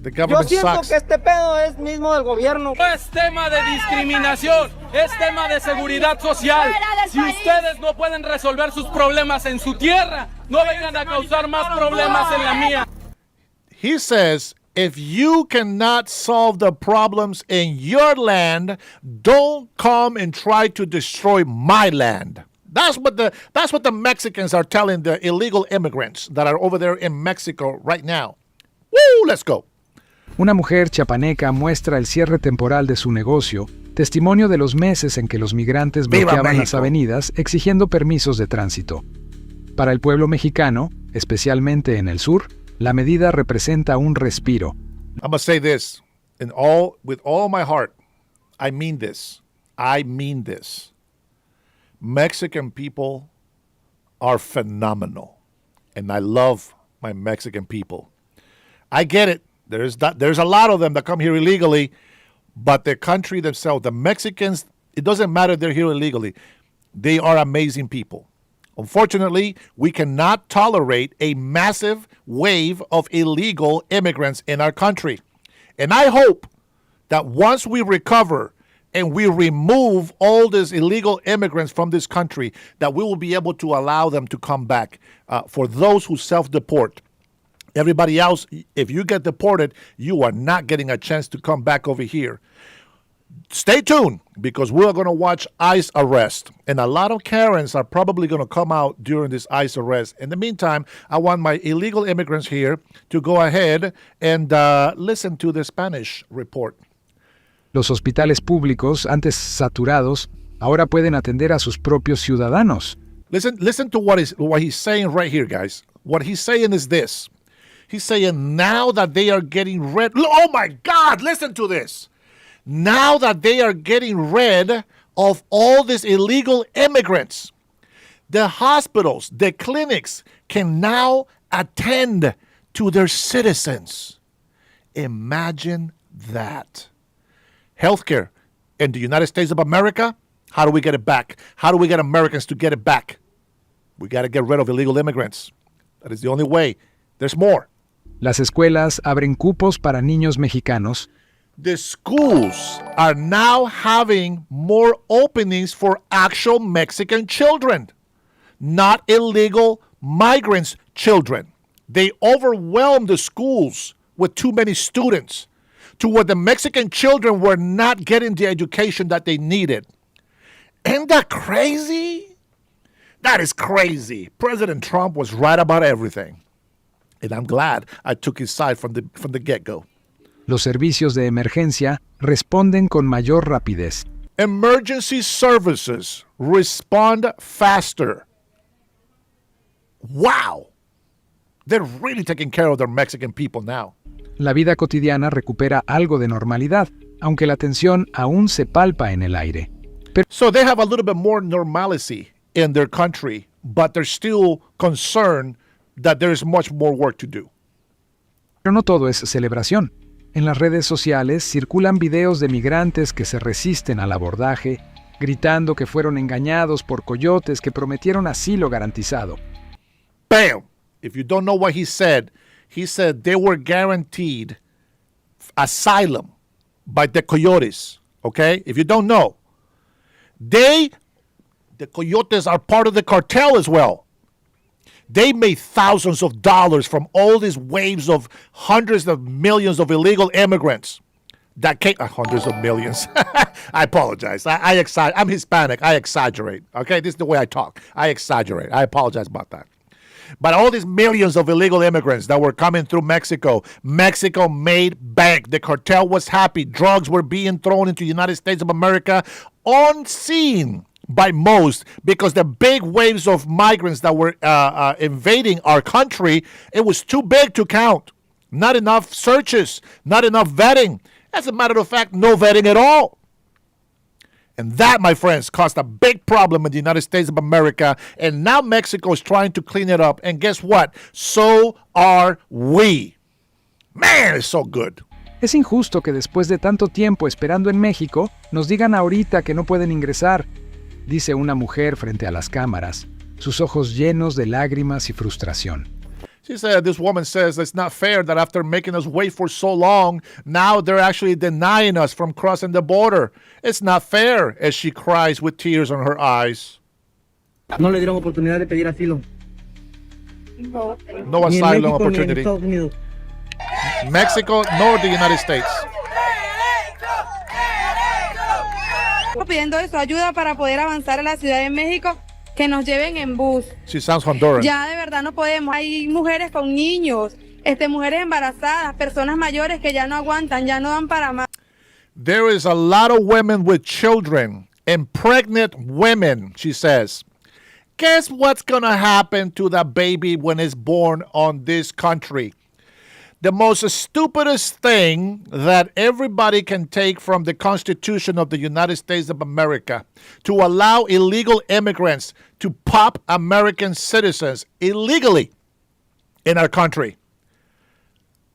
The Yo government siento sucks. que este pedo es mismo del gobierno. No es tema de discriminación, es tema de seguridad social. Si ustedes no pueden resolver sus problemas en su tierra, no vengan a causar más problemas en la mía. He says, if you cannot solve the problems in your land, don't come and try to destroy my land. That's what the Mexicans are telling the illegal immigrants that are over there in Mexico right now. Woo, let's go. Una mujer chiapaneca muestra el cierre temporal de su negocio, testimonio de los meses en que los migrantes ¡Viva bloqueaban las México! avenidas exigiendo permisos de tránsito. Para el pueblo mexicano, especialmente en el sur, la medida representa un respiro. I'm gonna say this with all my heart. I mean this. I mean this. Mexican people are phenomenal, and I love my Mexican people. I get it. There's a lot of them that come here illegally, but the country themselves, the Mexicans, it doesn't matter if they're here illegally. They are amazing people. Unfortunately, we cannot tolerate a massive wave of illegal immigrants in our country. And I hope that once we recover and we remove all these illegal immigrants from this country, that we will be able to allow them to come back. For those who self-deport, everybody else, if you get deported, you are not getting a chance to come back over here. Stay tuned, because we're going to watch ICE arrest. And a lot of Karens are probably going to come out during this ICE arrest. In the meantime, I want my illegal immigrants here to go ahead and listen to the Spanish report. Los hospitales públicos, antes saturados, ahora pueden atender a sus propios ciudadanos. Listen to what he's saying right here, guys. What he's saying is this. He's saying now that they are getting rid. Oh my God, listen to this. Now that they are getting rid of all these illegal immigrants, the hospitals, the clinics can now attend to their citizens. Imagine that. Healthcare in the United States of America How do we get it back? How do we get Americans to get it back? We got to get rid of illegal immigrants. That is the only way. There's more. Las escuelas abren cupos para niños mexicanos The schools are now having more openings for actual Mexican children, not illegal migrants' children. They overwhelmed the schools with too many students to where the Mexican children were not getting the education that they needed. Isn't that crazy? That is crazy. President Trump was right about everything. And I'm glad I took his side from the get-go. Los servicios de emergencia responden con mayor rapidez. Emergency services respond faster. Wow. They're really taking care of their Mexican people now. La vida cotidiana recupera algo de normalidad, aunque la tensión aún se palpa en el aire. So they have a little bit more normalcy in their country, but they're still concerned that there's much more work to do. Pero no todo es celebración. En las redes sociales circulan videos de migrantes que se resisten al abordaje, gritando que fueron engañados por coyotes que prometieron asilo garantizado. Bam! If you don't know what he said they were guaranteed asylum by the coyotes, okay? If you don't know, the coyotes are part of the cartel as well. They made thousands of dollars from all these waves of hundreds of millions of illegal immigrants that came. Hundreds of millions. I apologize. I'm Hispanic. I exaggerate. Okay, this is the way I talk. I exaggerate. I apologize about that. But all these millions of illegal immigrants that were coming through Mexico, Mexico made bank. The cartel was happy. Drugs were being thrown into the United States of America unseen by most, because the big waves of migrants that were invading our country, it was too big to count. Not enough searches, not enough vetting. As a matter of fact, no vetting at all. And that, my friends, caused a big problem in the United States of America. And now Mexico is trying to clean it up. And guess what? So are we. Man, it's so good. Es injusto que después de tanto tiempo esperando en México, nos digan ahorita que no pueden ingresar, dice una mujer frente a las cámaras, sus ojos llenos de lágrimas y frustración. She said, this woman says it's not fair that after making us wait for so long, now they're actually denying us from crossing the border. It's not fair, as she cries with tears on her eyes. No le dieron oportunidad de pedir asilo. No Ni en asylum México, ni en opportunity. Estados Unidos. Mexico nor the United States. Pidiendo su ayuda para poder avanzar a la Ciudad de México, que nos lleven en bus. She sounds Honduran. Ya de verdad no podemos. Hay mujeres con niños, mujeres embarazadas, personas mayores que ya no aguantan, ya no dan para más. There is a lot of women with children and pregnant women, she says. Guess what's going to happen to that baby when it's born on this country? The most stupidest thing that everybody can take from the Constitution of the United States of America to allow illegal immigrants to pop American citizens illegally in our country.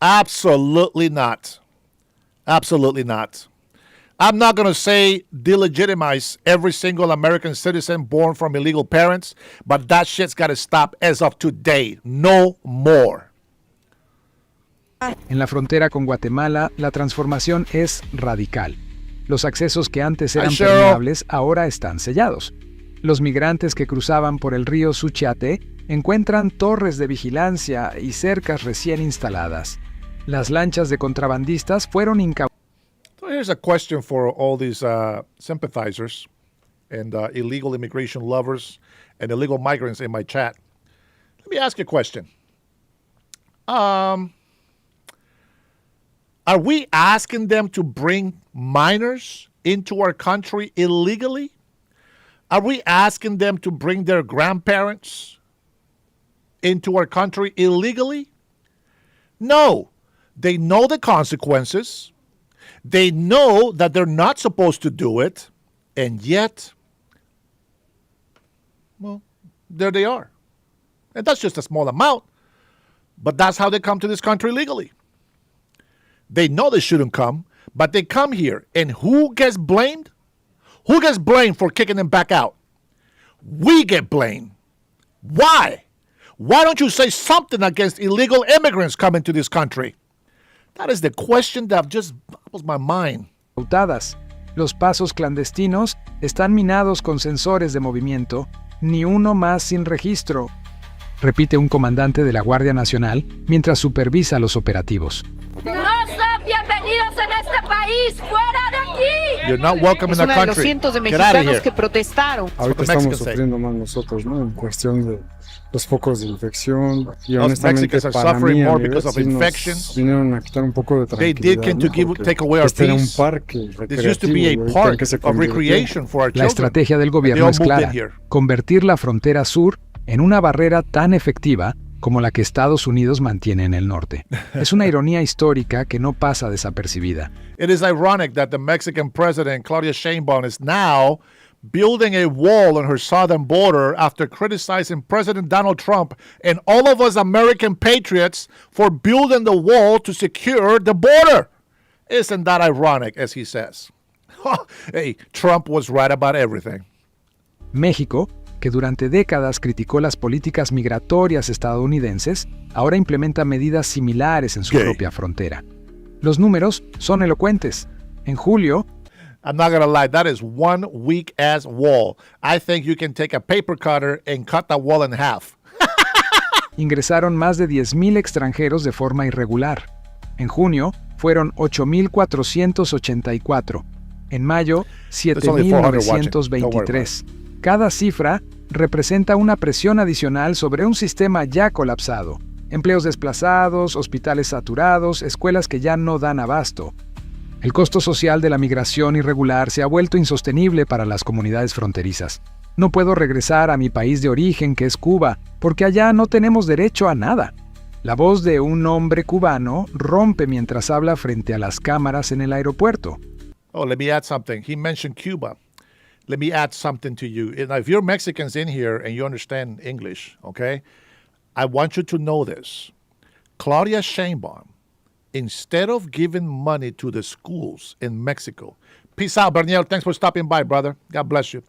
Absolutely not. Absolutely not. I'm not going to say delegitimize every single American citizen born from illegal parents, but that shit's got to stop as of today. No more. En la frontera con Guatemala, la transformación es radical. Los accesos que antes eran permeables ahora están sellados. Los migrantes que cruzaban por el río Suchiate encuentran torres de vigilancia y cercas recién instaladas. Las lanchas de contrabandistas fueron incautadas. So here's a question for all these sympathizers and illegal immigration lovers and illegal migrants in my chat. Let me ask you a question. Are we asking them to bring minors into our country illegally? Are we asking them to bring their grandparents into our country illegally? No. They know the consequences. They know that they're not supposed to do it. And yet, well, there they are. And that's just a small amount. But that's how they come to this country legally. They know they shouldn't come, but they come here. And who gets blamed? Who gets blamed for kicking them back out? We get blamed. Why? Why don't you say something against illegal immigrants coming to this country? That is the question that just boggles my mind. Los pasos clandestinos están minados con sensores de movimiento, ni uno más sin registro, repite un comandante de la Guardia Nacional mientras supervisa los operativos. No son bienvenidos en este país, fuera de aquí. You're not welcome in the Es uno de los country. cientos de Get out of mexicanos here. que protestaron. Ahorita the estamos Mexicans say. sufriendo más nosotros, ¿no? En cuestión de los focos de infección. Y Us honestamente Mexicans are para suffering mí, a more mi because vez, of sí nos infections. vinieron a quitar un poco de They tranquilidad, did to ¿no? Porque take away our este era un peace. parque This used to be a recreativo, y ahorita en park qué se of convirtió. recreation for our La children. estrategia del They gobierno all es moved in clara, here. convertir la frontera sur en una barrera tan efectiva como la que Estados Unidos mantiene en el norte. Es una ironía histórica que no pasa desapercibida. It is ironic that the Mexican president, Claudia Sheinbaum, is now building a wall on her southern border after criticizing President Donald Trump and all of us American patriots for building the wall to secure the border. Isn't that ironic, as he says? Hey, Trump was right about everything. México, que durante décadas criticó las políticas migratorias estadounidenses, ahora implementa medidas similares en su Gay. propia frontera. Los números son elocuentes. En julio, I'm not going to lie, that is one weak ass wall. I think you can take a paper cutter and cut that wall in half. ingresaron más de 10,000 extranjeros de forma irregular. En junio, fueron 8,484. En mayo, There's only 400 watching. 7,923. Cada cifra representa una presión adicional sobre un sistema ya colapsado. Empleos desplazados, hospitales saturados, escuelas que ya no dan abasto. El costo social de la migración irregular se ha vuelto insostenible para las comunidades fronterizas. No puedo regresar a mi país de origen, que es Cuba, porque allá no tenemos derecho a nada. La voz de un hombre cubano rompe mientras habla frente a las cámaras en el aeropuerto. Oh, let me add something. He mentioned Cuba. Let me add something to you. If you're Mexicans in here and you understand English, okay, I want you to know this. Claudia Sheinbaum, instead of giving money to the schools in Mexico, peace out, Bernier. Thanks for stopping by, brother. God bless you.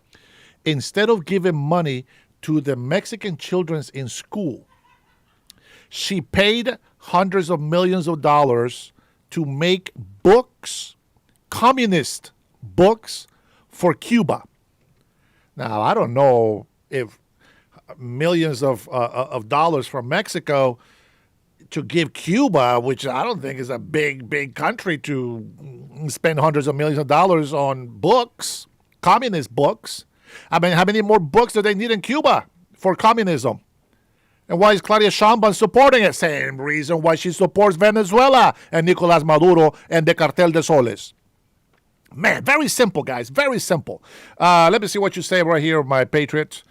Instead of giving money to the Mexican children in school, she paid hundreds of millions of dollars to make books, communist books, for Cuba. Now, I don't know if millions of dollars from Mexico to give Cuba, which I don't think is a big country, to spend hundreds of millions of dollars on books, communist books. I mean, how many more books do they need in Cuba for communism? And why is Claudia Sheinbaum supporting it? Same reason why she supports Venezuela and Nicolás Maduro and the Cartel de Soles. Man, very simple, guys. Very simple. Let me see what you say right here, my patriot.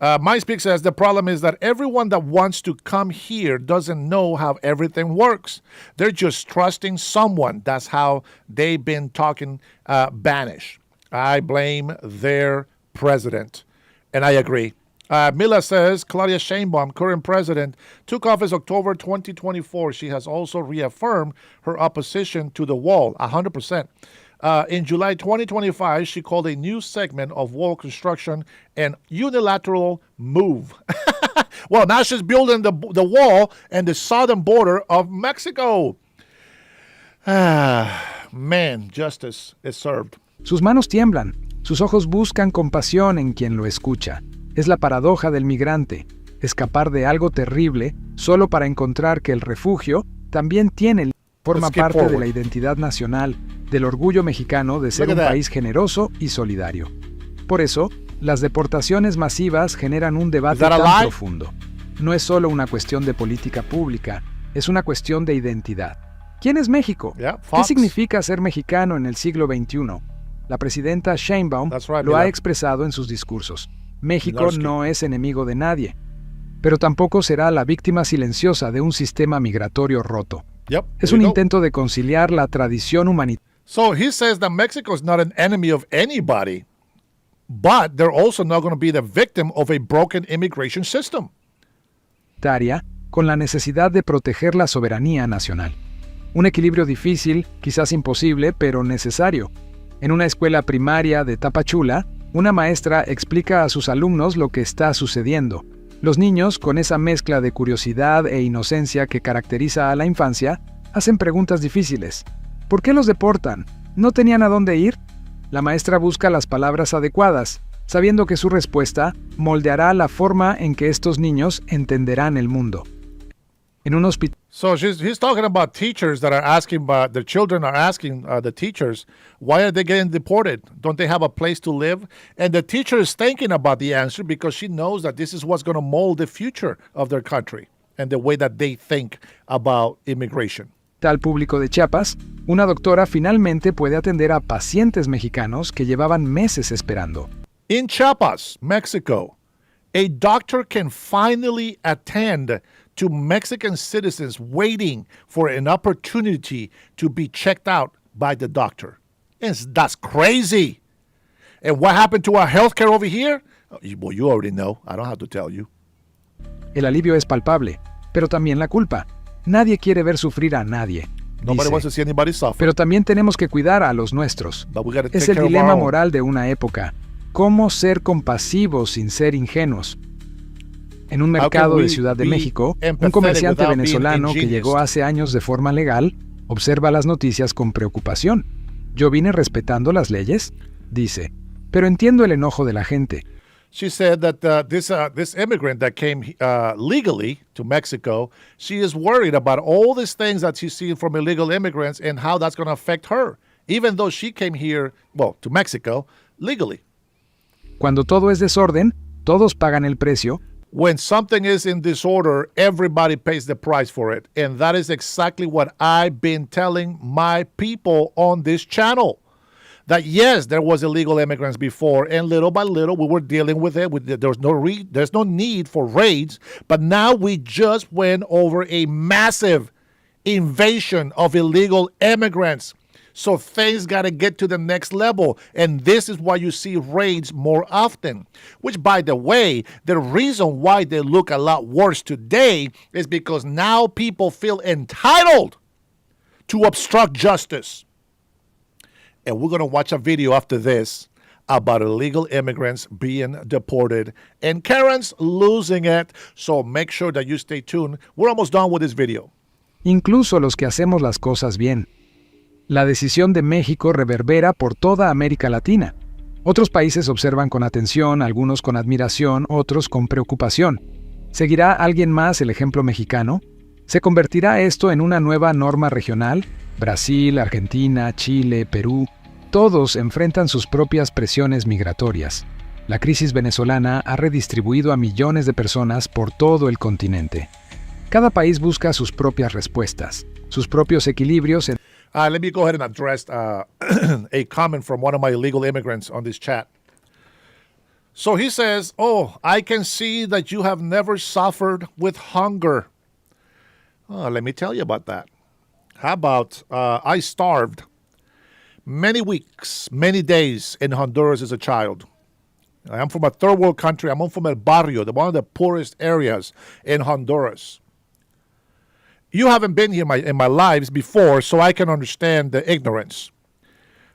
MySpeak says the problem is that everyone that wants to come here doesn't know how everything works. They're just trusting someone. That's how they've been talking Spanish. I blame their president. And I agree. Mila says Claudia Sheinbaum, current president, took office October 2024. She has also reaffirmed her opposition to the wall, 100%. In July 2025, she called a new segment of wall construction an unilateral move. Well, now she's building the wall and the southern border of Mexico. Man, justice is served. Sus manos tiemblan, sus ojos buscan compasión en quien lo escucha. Es la paradoja del migrante, escapar de algo terrible solo para encontrar que el refugio también forma parte de la identidad nacional, del orgullo mexicano de ser un país generoso y solidario. Por eso, las deportaciones masivas generan un debate tan profundo. No es solo una cuestión de política pública, es una cuestión de identidad. ¿Quién es México? ¿Qué significa ser mexicano en el siglo XXI? La presidenta Sheinbaum lo ha expresado en sus discursos. México no es enemigo de nadie, pero tampoco será la víctima silenciosa de un sistema migratorio roto. Es un intento de conciliar la tradición humanitaria. So he says that Mexico is not an enemy of anybody, but they're also not going to be the victim of a broken immigration system. Con la necesidad de proteger la soberanía nacional. Un equilibrio difícil, quizás imposible, pero necesario. En una escuela primaria de Tapachula, una maestra explica a sus alumnos lo que está sucediendo. Los niños, con esa mezcla de curiosidad e inocencia que caracteriza a la infancia, hacen preguntas difíciles. ¿Por qué los deportan? ¿No tenían a dónde ir? La maestra busca las palabras adecuadas, sabiendo que su respuesta moldeará la forma en que estos niños entenderán el mundo. En un hospital. So he's talking about teachers that are asking, the children are asking the teachers, why are they getting deported? Don't they have a place to live? And the teacher is thinking about the answer because she knows that this is what's going to mold the future of their country and the way that they think about immigration. Hospital Público de Chiapas, una doctora finalmente puede atender a pacientes mexicanos que llevaban meses esperando. In Chiapas, Mexico, a doctor can finally attend to Mexican citizens waiting for an opportunity to be checked out by the doctor. That's crazy. And what happened to our healthcare over here? Well, you already know. I don't have to tell you. El alivio es palpable, pero también la culpa. Nadie quiere ver sufrir a nadie. Nobody wants to see anybody suffer. Pero también tenemos que cuidar a los nuestros. But we gotta Es take el care of dilema our own. moral de una época. ¿Cómo ser compasivos sin ser ingenuos? En un mercado de Ciudad de México, un comerciante venezolano que llegó hace años de forma legal observa las noticias con preocupación. Yo vine respetando las leyes, dice, pero entiendo el enojo de la gente. She said that this immigrant that came legally to Mexico, she is worried about all these things that she's seeing from illegal immigrants and how that's going to affect her, even though she came here, well, to Mexico, legally. Cuando todo es desorden, todos pagan el precio. When something is in disorder, everybody pays the price for it. And that is exactly what I've been telling my people on this channel. That yes, there was illegal immigrants before, and little by little we were dealing with it. There's no need for raids, but now we just went over a massive invasion of illegal immigrants. So things got to get to the next level. And this is why you see raids more often. Which, by the way, the reason why they look a lot worse today is because now people feel entitled to obstruct justice. And we're going to watch a video after this about illegal immigrants being deported and Karens losing it. So make sure that you stay tuned. We're almost done with this video. Incluso los que hacemos las cosas bien. La decisión de México reverbera por toda América Latina. Otros países observan con atención, algunos con admiración, otros con preocupación. ¿Seguirá alguien más el ejemplo mexicano? ¿Se convertirá esto en una nueva norma regional? Brasil, Argentina, Chile, Perú, todos enfrentan sus propias presiones migratorias. La crisis venezolana ha redistribuido a millones de personas por todo el continente. Cada país busca sus propias respuestas, sus propios equilibrios. Let me go ahead and address a comment from one of my illegal immigrants on this chat. So he says, oh, I can see that you have never suffered with hunger. Oh, let me tell you about that. How about I starved many weeks, many days in Honduras as a child. I'm from a third world country. I'm from El Barrio, one of the poorest areas in Honduras. You haven't been here in my lives before, so I can understand the ignorance.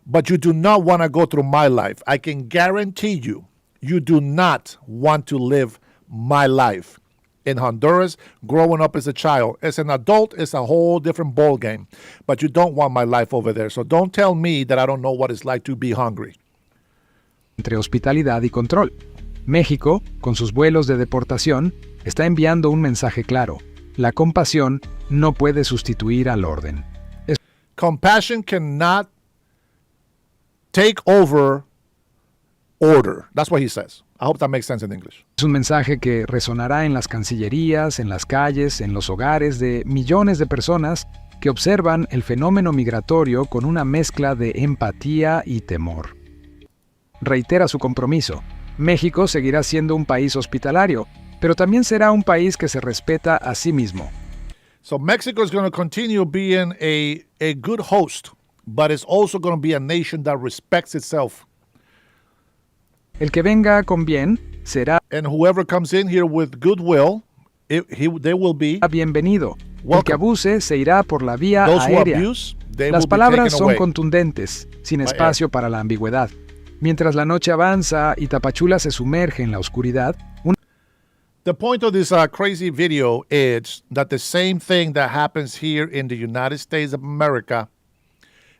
But you do not want to go through my life. I can guarantee you, you do not want to live my life. In Honduras, growing up as a child. As an adult, it's a whole different ball game. But you don't want my life over there. So don't tell me that I don't know what it's like to be hungry. Entre hospitalidad y control. México, con sus vuelos de deportación, está enviando un mensaje claro. La compasión no puede sustituir al orden. Compassion cannot take over order. That's what he says. I hope that makes sense in English. Es un mensaje que resonará en las cancillerías, en las calles, en los hogares de millones de personas que observan el fenómeno migratorio con una mezcla de empatía y temor. Reitera su compromiso. México seguirá siendo un país hospitalario, pero también será un país que se respeta a sí mismo. So Mexico is going to continue being a good host, but it's also going to be a nation that respects itself. El que venga con bien será. And whoever comes in here with goodwill, they will be bienvenido. welcome. El que abuse se irá por la vía Those aérea. who abuse, they Las will be palabras taken son away. contundentes, sin espacio para la ambigüedad. Mientras la noche avanza y Tapachula se sumerge en la oscuridad, The point of this crazy video is that the same thing that happens here in the United States of America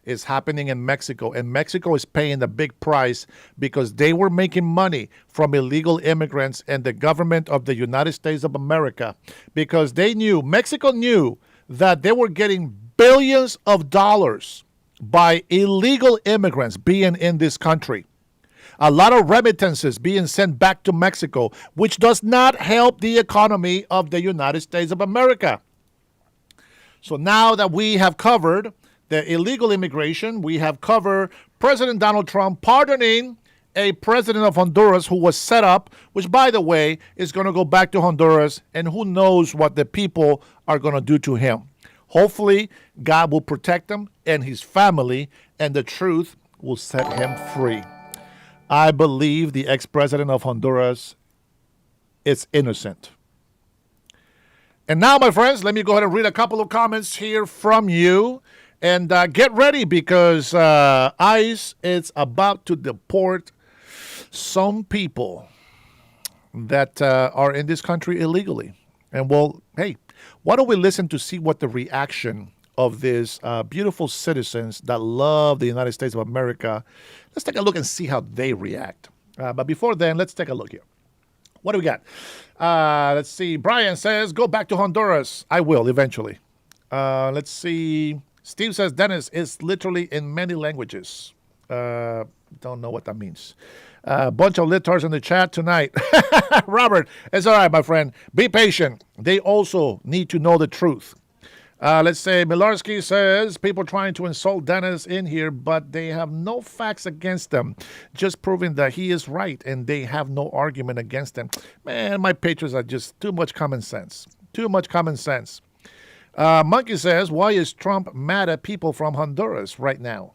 is happening in Mexico. And Mexico is paying the big price because they were making money from illegal immigrants and the government of the United States of America because Mexico knew that they were getting billions of dollars by illegal immigrants being in this country. A lot of remittances being sent back to Mexico, which does not help the economy of the United States of America. So now that we have covered the illegal immigration, we have covered President Donald Trump pardoning a president of Honduras who was set up, which, by the way, is going to go back to Honduras, and who knows what the people are going to do to him. Hopefully, God will protect him and his family, and the truth will set him free. I believe the ex-president of Honduras is innocent. And now, my friends, let me go ahead and read a couple of comments here from you. And get ready because ICE is about to deport some people that are in this country illegally. And well, hey, why don't we listen to see what the reaction of these beautiful citizens that love the United States of America. Let's take a look and see how they react. But before then, let's take a look here. What do we got? Let's see. Brian says, go back to Honduras. I will eventually. Let's see. Steve says, Dennis is literally in many languages. Don't know what that means. A bunch of litards in the chat tonight. Robert, it's all right, my friend. Be patient. They also need to know the truth. Let's say Milarski says, people trying to insult Dennis in here, but they have no facts against them, just proving that he is right, and they have no argument against them. Man, my patrons are just too much common sense. Too much common sense. Monkey says, why is Trump mad at people from Honduras right now?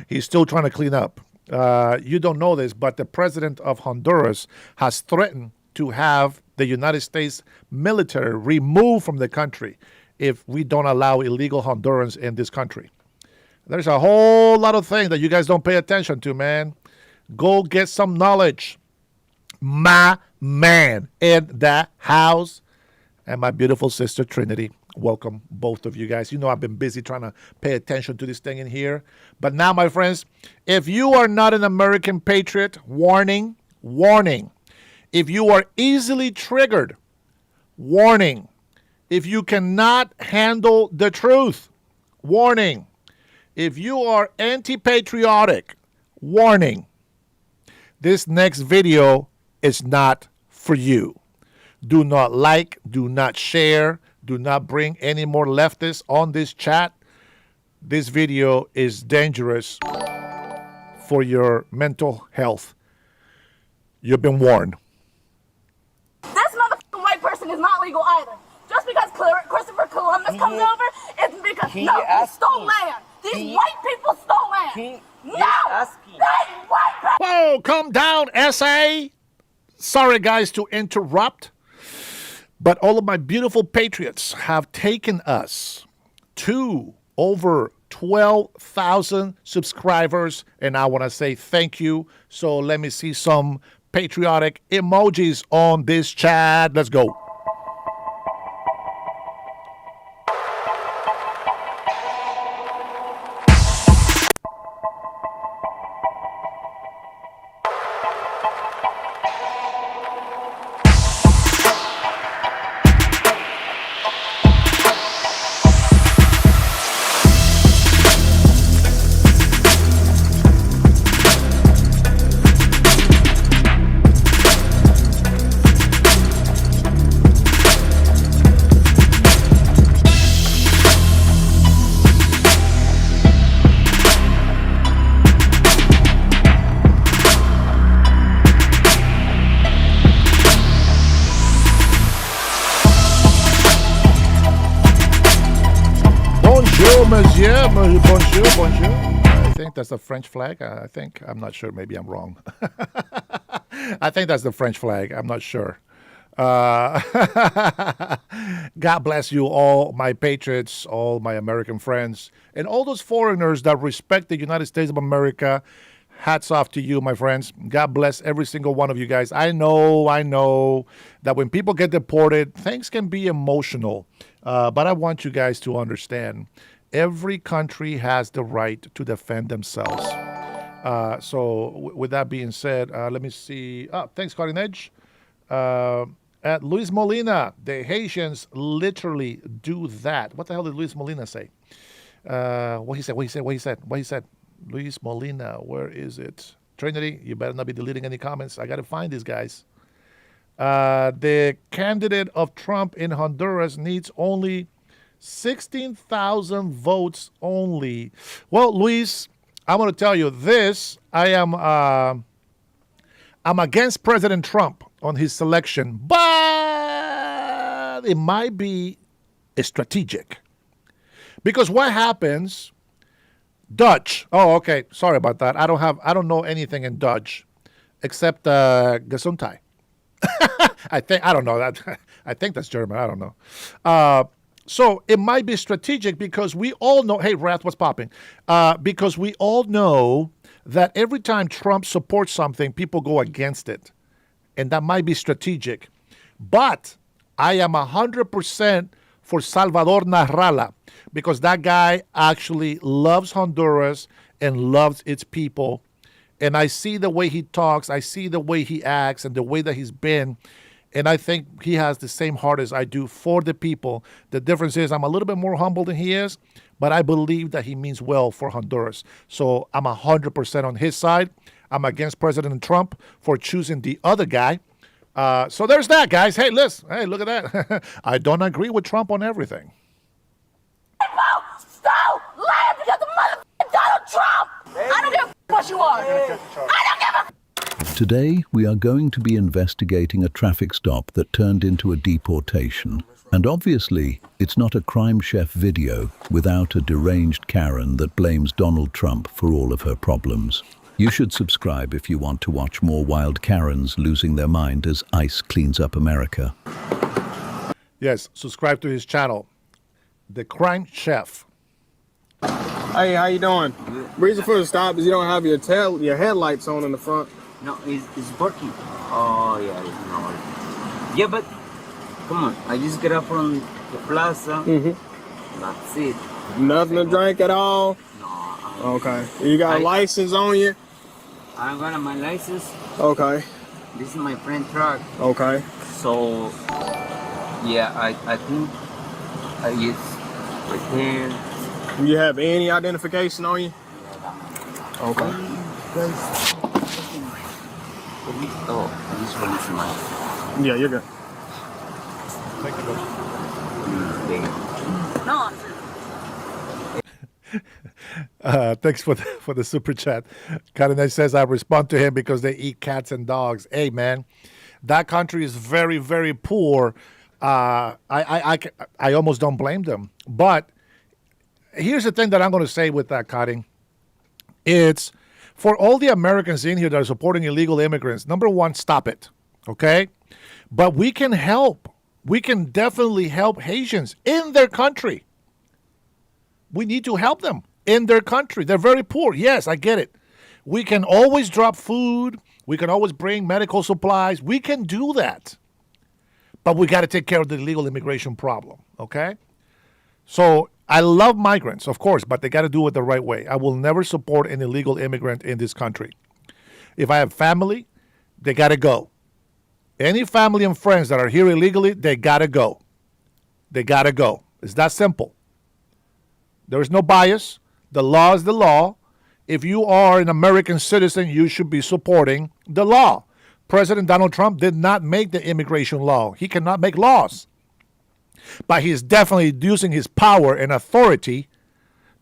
He's still trying to clean up. You don't know this, but the president of Honduras has threatened to have the United States military removed from the country if we don't allow illegal Hondurans in this country. There's a whole lot of things that you guys don't pay attention to, man. Go get some knowledge. My man in the house. And my beautiful sister, Trinity. Welcome, both of you guys. You know I've been busy trying to pay attention to this thing in here. But now, my friends, if you are not an American patriot, warning, warning. If you are easily triggered, warning. If you cannot handle the truth, warning. If you are anti-patriotic, warning. This next video is not for you. Do not like, do not share, do not bring any more leftists on this chat. This video is dangerous for your mental health. You've been warned. This motherfucking white person is not legal either. Just because Christopher Columbus comes over, it's because he stole land. These white people stole land. They white people. Whoa, come down, SA. Sorry, guys, to interrupt. But all of my beautiful patriots have taken us to over 12,000 subscribers, and I want to say thank you. So let me see some patriotic emojis on this chat. Let's go. Monsieur, bonjour, bonjour. I think that's the French flag. I'm not sure. Maybe I'm wrong. I think that's the French flag. I'm not sure. God bless you, all my patriots, all my American friends, and all those foreigners that respect the United States of America. Hats off to you, my friends. God bless every single one of you guys. I know that when people get deported, things can be emotional. But I want you guys to understand, every country has the right to defend themselves. So with that being said, let me see. Thanks, Cutting Edge. At Luis Molina, the Haitians literally do that. What the hell did Luis Molina say? What he said? Luis Molina, where is it? Trinity, you better not be deleting any comments. I got to find these guys. The candidate of Trump in Honduras needs only 16,000 votes only. Well, Luis, I'm going to tell you this. I'm against President Trump on his selection, but it might be strategic. Because what happens... Dutch. Oh, okay. Sorry about that. I don't know anything in Dutch except Gesundheit. I don't know that. I think that's German. I don't know. So it might be strategic because we all know, hey, Wrath, what's popping? Because we all know that every time Trump supports something, people go against it. And that might be strategic. But I am 100% for Salvador Narrala, because that guy actually loves Honduras and loves its people. And I see the way he talks, I see the way he acts, and the way that he's been. And I think he has the same heart as I do for the people. The difference is I'm a little bit more humble than he is, but I believe that he means well for Honduras. So I'm 100% on his side. I'm against President Trump for choosing the other guy. So there's that, guys. Hey, listen. Hey, look at that. I don't agree with Trump on everything. People stole land because of motherfucking Donald Trump. I don't give a what you are. I don't give a. Today, we are going to be investigating a traffic stop that turned into a deportation. And obviously, it's not a Crime Chef video without a deranged Karen that blames Donald Trump for all of her problems. You should subscribe if you want to watch more wild Karens losing their mind as ICE cleans up America. Yes, subscribe to his channel, The Crime Chef. Hey, how you doing? Reason for the stop is you don't have your headlights on in the front. No, it's working. Oh, yeah, it's not working. Yeah, but come on. I just get up from the plaza. That's it. Nothing to drink at all? No. Okay. You got a license on you? I got my license. Okay. This is my friend truck. Okay. So, yeah, I think I just right there. Do you have any identification on you? Okay. Oh, this one is mine. Yeah, you're good. Thank you. No. Thanks for the super chat. Karen says, I respond to him because they eat cats and dogs. Hey, man, that country is very, very poor. I almost don't blame them. But here's the thing that I'm going to say with that, Cutting. It's for all the Americans in here that are supporting illegal immigrants, number one, stop it, okay? But we can help. We can definitely help Haitians in their country. We need to help them in their country. They're very poor. Yes, I get it. We can always drop food. We can always bring medical supplies. We can do that. But we got to take care of the illegal immigration problem, okay? So I love migrants, of course, but they got to do it the right way. I will never support an illegal immigrant in this country. If I have family, they got to go. Any family and friends that are here illegally, they got to go. They got to go. It's that simple. There is no bias. The law is the law. If you are an American citizen, you should be supporting the law. President Donald Trump did not make the immigration law. He cannot make laws. But he is definitely using his power and authority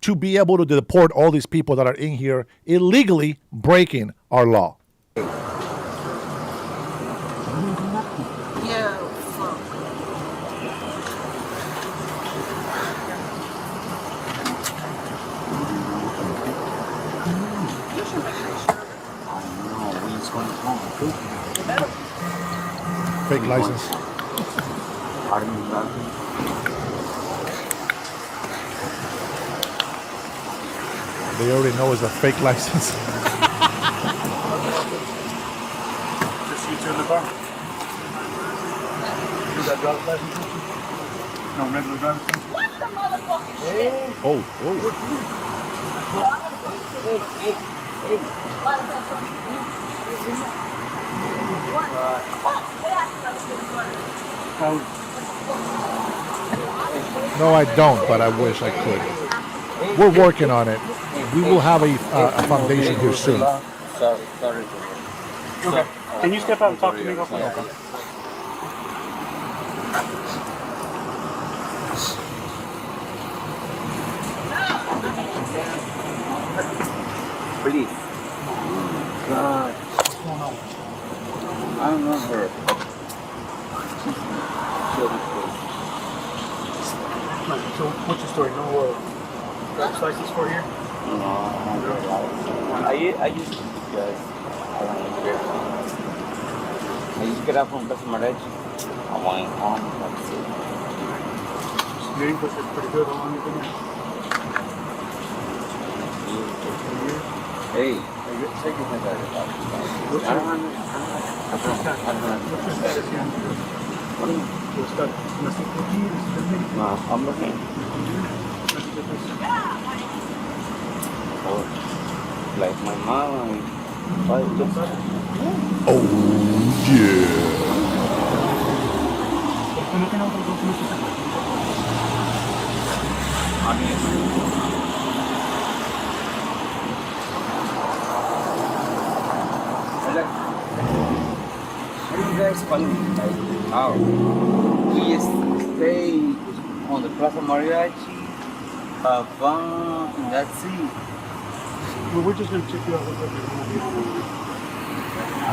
to be able to deport all these people that are in here illegally breaking our law. Yeah. Fake license. They already know it's a fake license. Just you two in the car. You got driver's license? No, regular driver's license? What the motherfucker? Oh. No, I don't, but I wish I could. We're working on it. We will have a foundation here soon. Sorry. Okay. Can you step out and talk to me real quick? Okay. Please. God. I don't know her. So, what's your story? No driver's license for here? No, I used to guys. I used to get out from Casa Mariachi. I went home. That's it. Your English is pretty good. How long have you been here? Hey, take your head out of that. What's your status here? Your status? No, I'm looking. Oh, like my mom and Oh, yeah. What are you guys calling? Like, how? We stay on the Plaza Mariachi, have fun, and that's it. Well, we're just going to check you out. Look like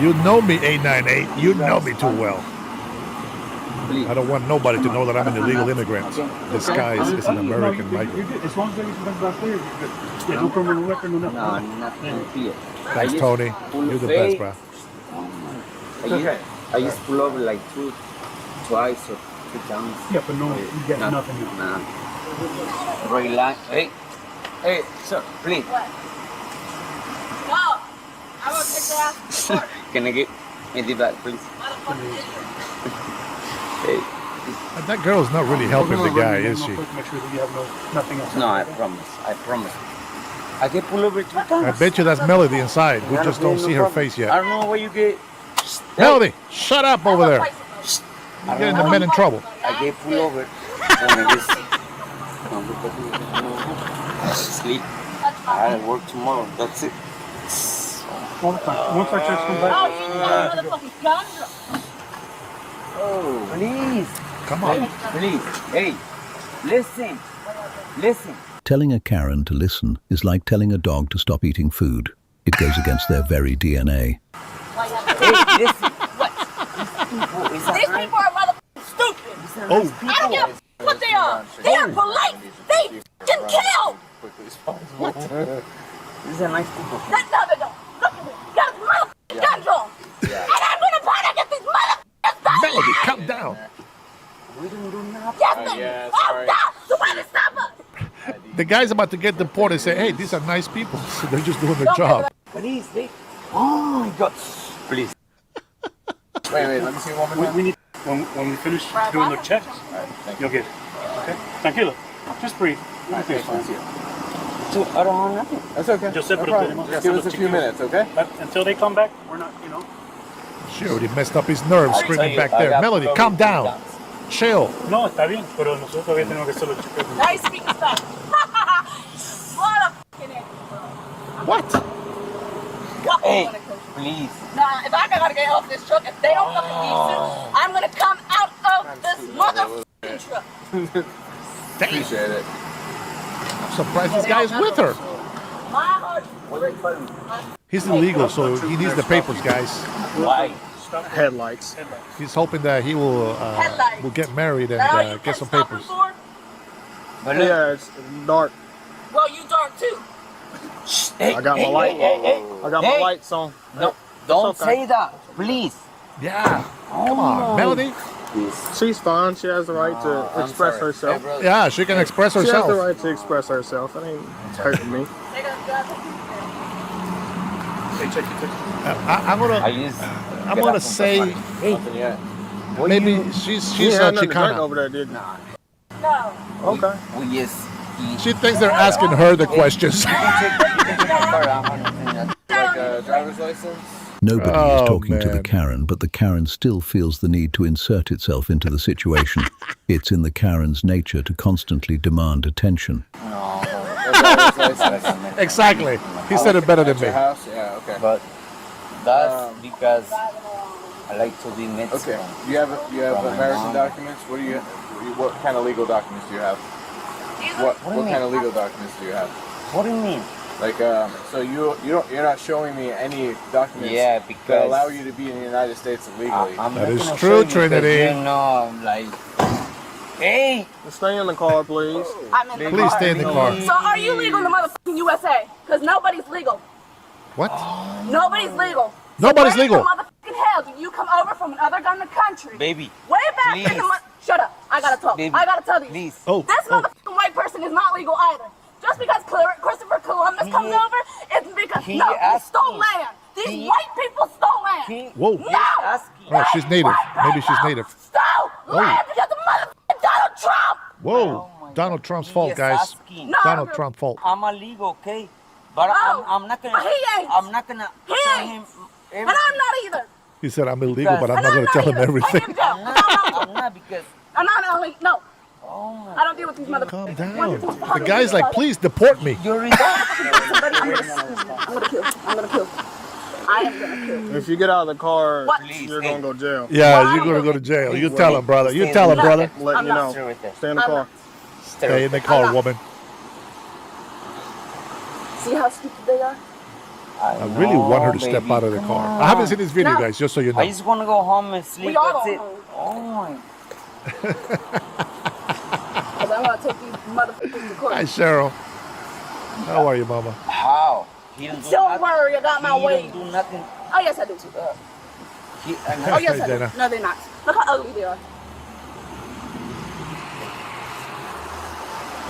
You know me, 898. You know me too well. I don't want nobody to know that I'm an illegal immigrant. This guy is an American migrant. As long as everything comes back clear, you're good. Yeah, no criminal record, no nothing. No, nothing here. Thanks, Tony. You're the best, bro. I used to pull over like twice or 3 times. Yeah, but no, you get nothing. Nah. Relax. Hey, sir, please. What? No! I will take your ass to court. Can I get the back, please? Hey. That girl's not really helping the guy, is she? Make sure that you have nothing else. No, I promise. I can pull over 3 times. I bet you that's Melody inside. We just don't see her face I yet. don't know where you get. Melody, shut up over there. You're getting the men in trouble. I get pull over and I just sleep. I work tomorrow. That's it. Once our checks come back. Oh, you motherfucking gun. Oh, please. Come on. Please. Hey, listen. Telling a Karen to listen is like telling a dog to stop eating food. It goes against their very DNA. Hey, listen. What? These people are motherfucking stupid. Oh. I don't give a f- what they are. They are polite. They can kill. What? These are nice people. No. Look at me. Got a motherfucking gun drawn. And I'm gonna fight against these motherfuckers back. Melody, calm down. We don't do nothing. Yes, oh, God. Somebody stop us. The guy's about to get deported and say, hey, these are nice people. So they're just doing their job. Please, oh my God. Please. Wait, let me see one more. We need, when we finish doing the checks, you'll get it. Okay? Tranquilo. Just breathe. Everything is fine. So, I don't want nothing. That's okay. Just give us a few minutes, okay? Until they come back, we're not, She already messed up his nerves screaming back there. Melody, calm down. Chill. No, está bien, pero nosotros todavía tenemos que hacer los cheques. Now you speak stuff. Motherfucking it. What? Hey, please. Nah, if I gotta get off this truck, if they don't fucking decent, I'm gonna come out of this motherfucking truck. Appreciate it. I'm surprised this guy is with her. My heart. He's illegal, so he needs the papers, guys. Why? Headlights. He's hoping that he will get married and get some papers. Yeah, it's dark. Well, you dark too. Hey, I got my light. I got my lights on. No, don't okay. say that, please. Yeah. Come on, Melody. this? She's fine. She has the right to express herself. Yeah, she can express She has herself. the right to express herself. It ain't hurting me. I'm gonna say maybe she's You a had nothing to drink Chicana. over there, didn't you? No. Okay. We just She thinks they're asking her the questions. like a driver's license. Nobody Oh, is talking to the man. Karen, but the Karen still feels the need to insert itself into the situation. It's in the Karen's nature to constantly demand attention. No, driver's license. Exactly. He said it better than At your me. house? Yeah, okay. But that's because I like to be Mexican. Okay. You have American documents? What kind of legal documents do you have? What What do you kind of mean? legal documents do you have? What do you mean? Like so you're not showing me any documents Yeah, that because allow you to be in the United States illegally. I'm That not is gonna true, show you because, Trinity. You know, I'm like, hey, Stay in the car, please. I'm in the Please car. stay in the car. So are you legal in the motherfucking USA? Because nobody's legal. What? Nobody's legal. Nobody's Where in legal. the motherfucking hell did you come over from another gun country? baby, Way back in the please. Shut up. I gotta talk. Baby, I gotta tell you. please. Oh, This motherfucking white person is not legal either. Just because Christopher Columbus comes over, it's because he no, he asked stole me. land. These He- white people stole land. Whoa. No! asking. Oh, she's native. Maybe she's native. Stole land because of motherfucking Donald Trump. Whoa. Donald Trump's fault, He is guys. asking. No. Donald Trump fault. I'm illegal, okay? But Oh, I'm not gonna. but he ain't. I'm not gonna He tell ain't. him. And I'm not either. He said I'm illegal, but I'm And not going to tell him either. everything. Take him down. I'm not because. I'm not only no. Oh my. I don't deal with these motherfuckers. Calm One, down. two, The three, guy's like, please deport me. You're in. Somebody, I'm gonna kill. I'm gonna kill. I am gonna kill. If you get out of the car, What? you're gonna go to jail. Yeah, you're going to go to jail. You tell him, brother. You tell him, brother. Let I'm you not. know. Right there. Stay in the I'm car. not. Stay in the car, woman. See how stupid they are? I really want her to step out of the car. I haven't seen this video, No. guys, just so you I know. just want to go home and sleep. We all That's go it. home. Oh my. Because I'm gonna take these motherfuckers to court. Hi, Cheryl. How are you, mama? How? He didn't do Don't nothing. worry, I got my He way. didn't do nothing. Oh yes, I do. He, Oh yes, I do. Dana. No, they're not. Look how ugly they are.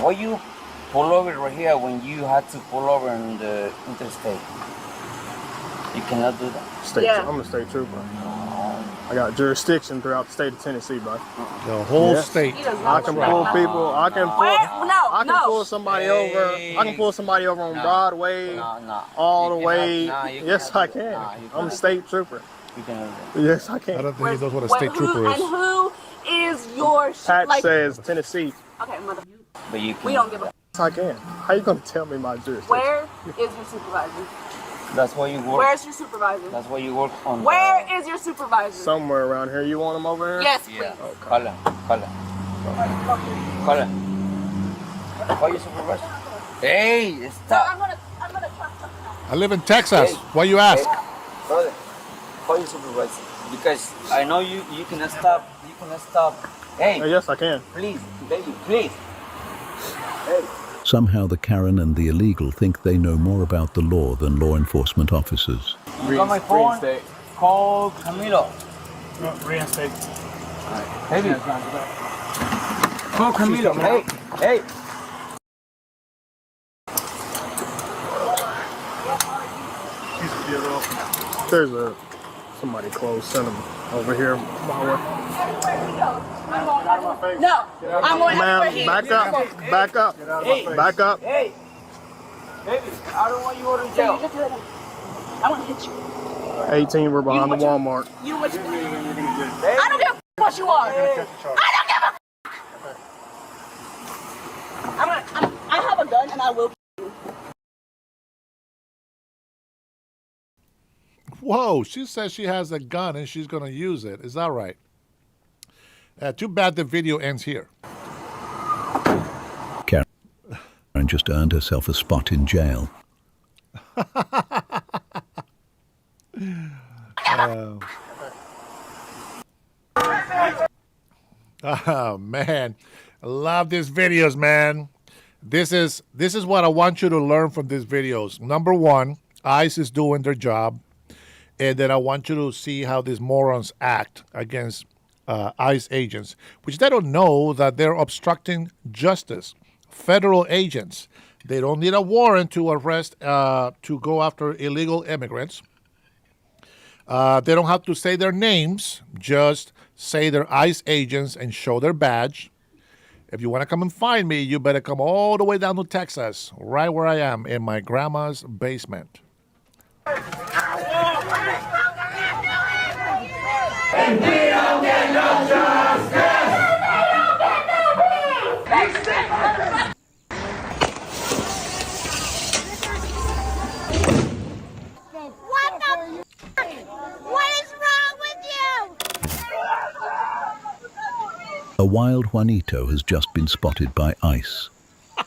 Why you pull over right here when you had to pull over on the interstate? You cannot do that. State, Yeah. I'm a state trooper. I got jurisdiction throughout the state of Tennessee, bro. The whole Yeah. state. He does I not can look pull right. people. I can pull. Where? No, I can no. pull somebody over. I can pull somebody over on Broadway, No. all the You way. cannot- no, you Yes, cannot I do can. that. No, you I'm a cannot. state trooper. You cannot do that. Yes, I I can. don't think he knows what a Wait, state who, trooper and is. who is your Patch like? says Tennessee. Okay, mother. But you We can. don't give a. Yes, I can. How you gonna tell me my jurisdiction? Where is your supervisor? That's why you work. Where's your supervisor? That's why you work on. Where is your supervisor? Somewhere around here. You want him over here? Yes, please. Yeah. Call him. Call him. Call him. Call your supervisor. Hey, I'm stop. gonna try. I live in Texas. Why you ask? Brother, call your supervisor. Because I know you cannot stop. You cannot stop. Hey, Yes, I can. please, baby, please. Somehow the Karen and the illegal think they know more about the law than law enforcement officers. You got my phone? Reinstate. Call Camilo. Reinstate. Baby. Call Camilo. Hey. There's somebody close. Send him over here. No, I'm going Ma'am, after him. back up. Back up. Back up. Hey. Baby, I don't want you to go to jail. I want to hit you. 18, we're behind the Walmart. You what you I don't give a what you are. I don't give a I have a gun and I will. Whoa, she says she has a gun and she's going to use it. Is that right? Too bad the video ends here. Karen just earned herself a spot in jail. Oh man, I love these videos, man. This is what I want you to learn from these videos. Number one, ICE is doing their job, and then I want you to see how these morons act against ICE agents, which they don't know that they're obstructing justice. Federal agents, they don't need a warrant to arrest, to go after illegal immigrants. They don't have to say their names, just say they're ICE agents and show their badge. If you want to come and find me, you better come all the way down to Texas, right where I am, in my grandma's basement. And we don't get no justice. What is wrong with you? A wild Juanito has just been spotted by ICE.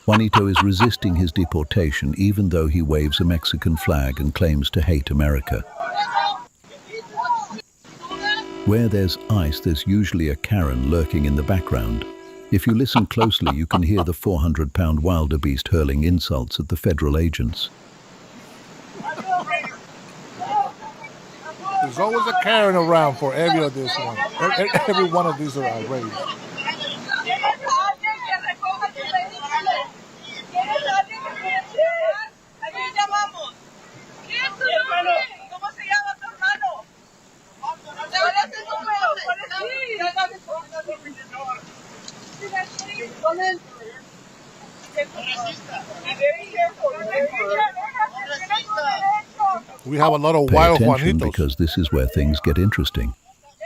Juanito is resisting his deportation even though he waves a Mexican flag and claims to hate America. Where there's ICE, there's usually a Karen lurking in the background. If you listen closely, you can hear the 400-pound wildebeest hurling insults at the federal agents. There's always a Karen around for every of this one. Every one of these are outrageous. We have a lot of wild Pay attention Juanitos. because this is where things get interesting.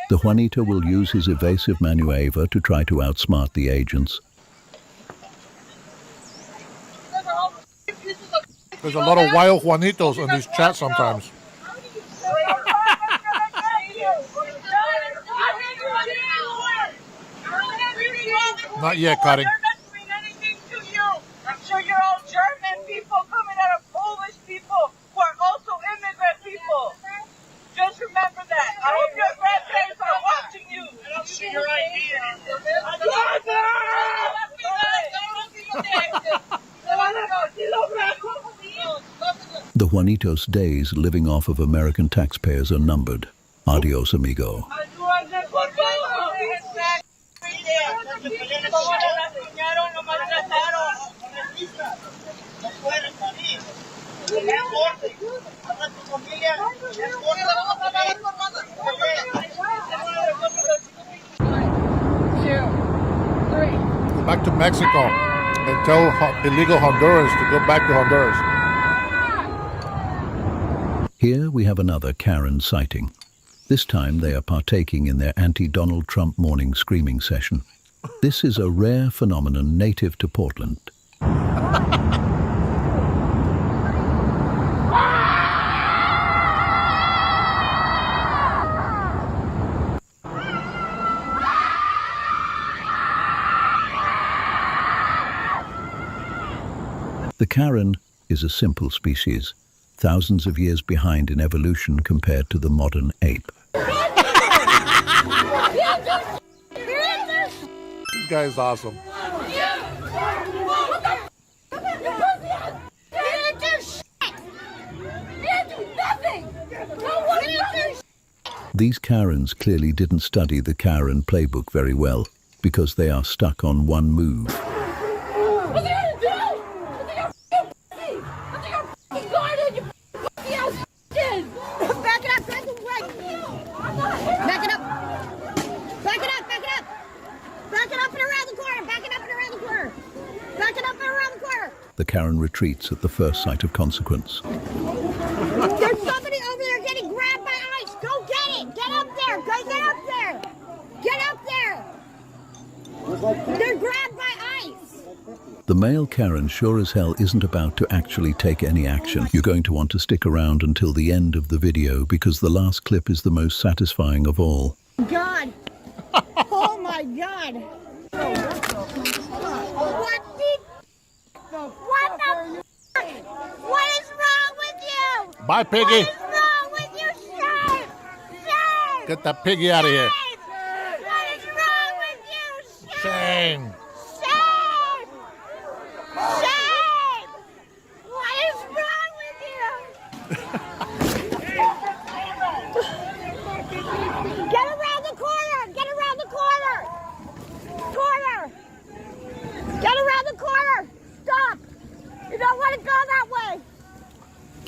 The Juanito will use his evasive maneuver to try to outsmart the agents. There's a lot of wild Juanitos in this chat sometimes. Not yet, Karin. I'm sure you're all German people coming out of Polish people who are also immigrant people. Just remember that. I hope your grandparents are watching you. I don't see your ID. The Juanitos' days living off of American taxpayers are numbered. Adios, amigo. Go back to Mexico and tell illegal Hondurans to go back to Honduras. Here we have another Karen sighting. This time they are partaking in their anti-Donald Trump morning screaming session. This is a rare phenomenon native to Portland. The Karen is a simple species, thousands of years behind in evolution compared to the modern ape. This guy is awesome. These Karens clearly didn't study the Karen playbook very well because they are stuck on one move. The Karen retreats at the first sight of consequence. There's somebody over there getting grabbed by ICE. Go get it. Get up there. Go get up there. Get up there. They're grabbed by ICE. The male Karen sure as hell isn't about to actually take any action. You're going to want to stick around until the end of the video because the last clip is the most satisfying of all. God. Oh my God. What the? What the? What is wrong with you? Bye, Piggy. What is wrong with you, Shame? Shame. Get that piggy out of here. What is wrong with you, Shame. Shame. Shame. What is wrong with you? Get around the corner. Get around the want to go that way.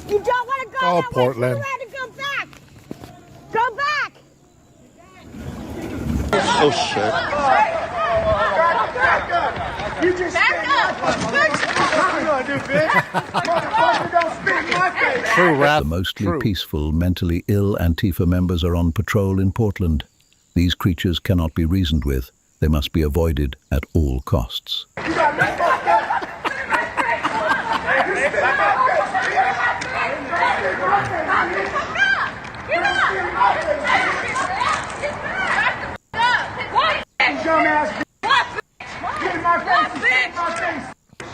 You don't want to go Oh, that Portland. way. You have to go back. Go back. Oh, shit. You just back up. What you gonna do, bitch? Motherfucker, don't spit in my face. True rap. The mostly True. peaceful, mentally ill Antifa members are on patrol in Portland. These creatures cannot be reasoned with. They must be avoided at all costs. You got me fucked up. Dumbass bitch. Get in my face. Get in my face.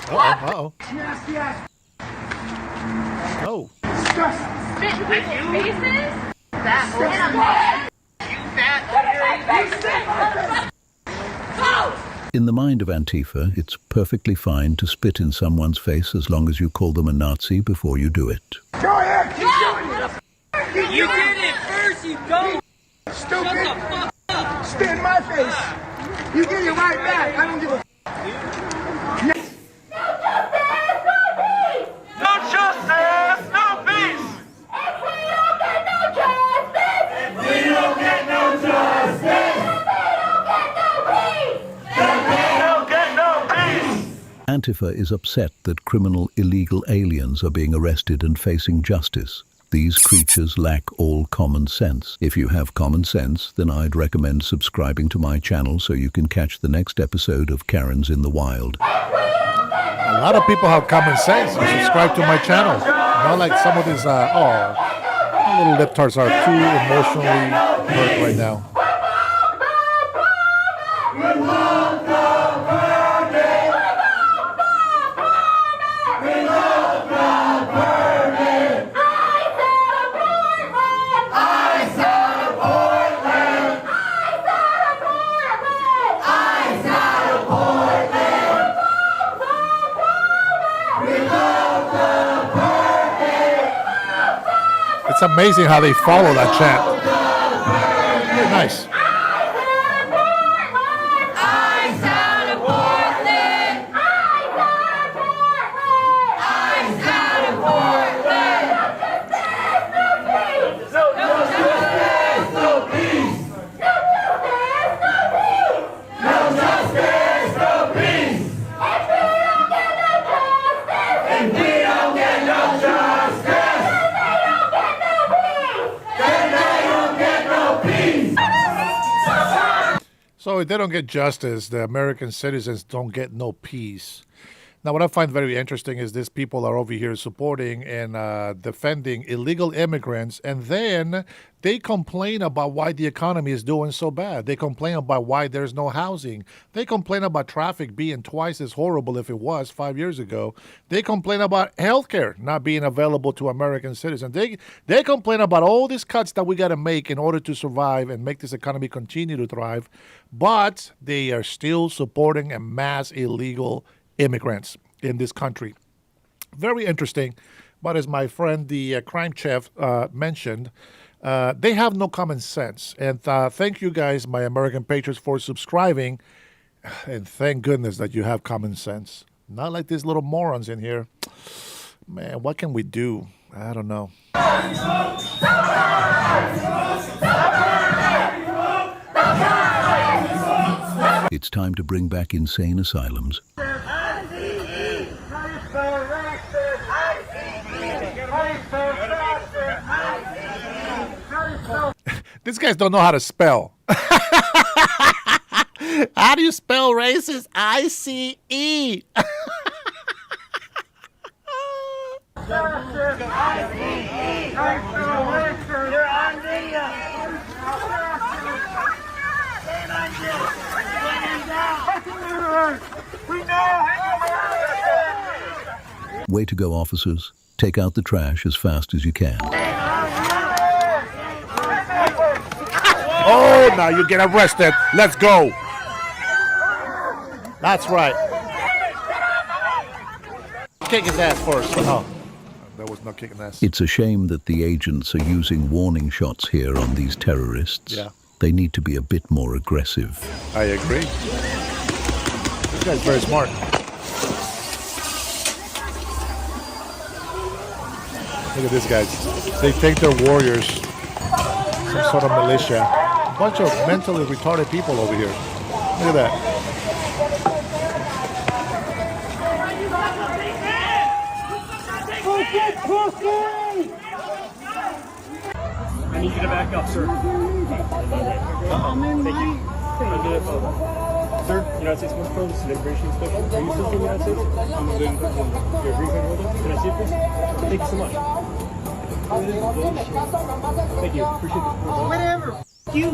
Uh-oh. Nasty ass. Oh. Disgusting. Spit in people's faces? That In the mind of Antifa, it's perfectly fine to spit in someone's face as long as you call them a Nazi before you do it. Go ahead. Keep doing it. You did it first, you go. Stupid. Spit in my face. You get it right back. I don't give a No justice, no peace. Antifa is upset that criminal illegal aliens are being arrested and facing justice. These creatures lack all common sense. If you have common sense, then I'd recommend subscribing to my channel so you can catch the next episode of Karens in the Wild. A lot of people have common sense and subscribe to my channel. Not like some of these, little lip-tarts are too emotionally hurt right now. It's amazing how they follow that chant. Very nice. So if they don't get justice, the American citizens don't get no peace. Now, what I find very interesting is these people are over here supporting and defending illegal immigrants, and then they complain about why the economy is doing so bad. They complain about why there's no housing. They complain about traffic being twice as horrible if it was 5 years ago. They complain about healthcare not being available to American citizens. They complain about all these cuts that we got to make in order to survive and make this economy continue to thrive, but they are still supporting a mass illegal immigrants in this country. Very interesting. But as my friend, the crime chef, mentioned, they have no common sense. And thank you guys, my American patriots, for subscribing. And thank goodness that you have common sense. Not like these little morons in here. Man, what can we do? I don't know. It's time to bring back insane asylums. These guys don't know how to spell. How do you spell racist? I-C-E. Way to go, officers. Take out the trash as fast as you can. Oh, now you get arrested. Let's go. That's right. Kick his ass first. Oh, that was not kicking ass. It's a shame that the agents are using warning shots here on these terrorists. Yeah. They need to be a bit more aggressive. I agree. This guy's very smart. Look at these guys. They think they're warriors. Some sort of militia. A bunch of mentally retarded people over here. Look at that. I need you to back up, sir. Thank you. Sir, United States Border Patrol, this is an immigration inspection. Are you still from the United States? I'm your green card holder. Can I see it, please? Thank you so much. Thank you. Appreciate the support. Whatever. You.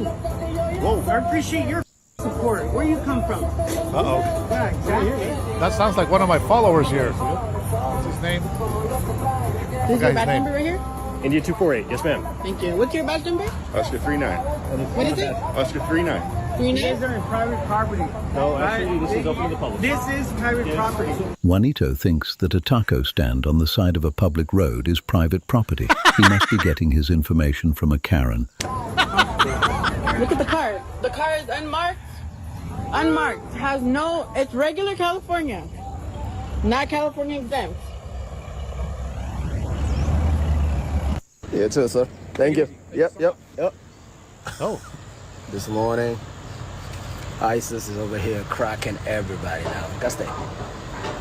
Whoa. I appreciate your support. Where you come from? Uh-oh. Yeah, exactly. That sounds like one of my followers here. What's his name? This is Forgot your his badge name. number right here? India 248. Yes, ma'am. Thank you. What's your badge number? Oscar 39. What is it? Oscar 39. You guys are in private property. No, actually, this is open to the public. This is private property. Juanito thinks that a taco stand on the side of a public road is private property. He must be getting his information from a Karen. Look at the car. The car is unmarked. Unmarked. Has no, it's regular California. Not California exempt. Yeah, too, sir. Thank you. Yep. Oh. This morning, ISIS is over here cracking everybody now. That's the.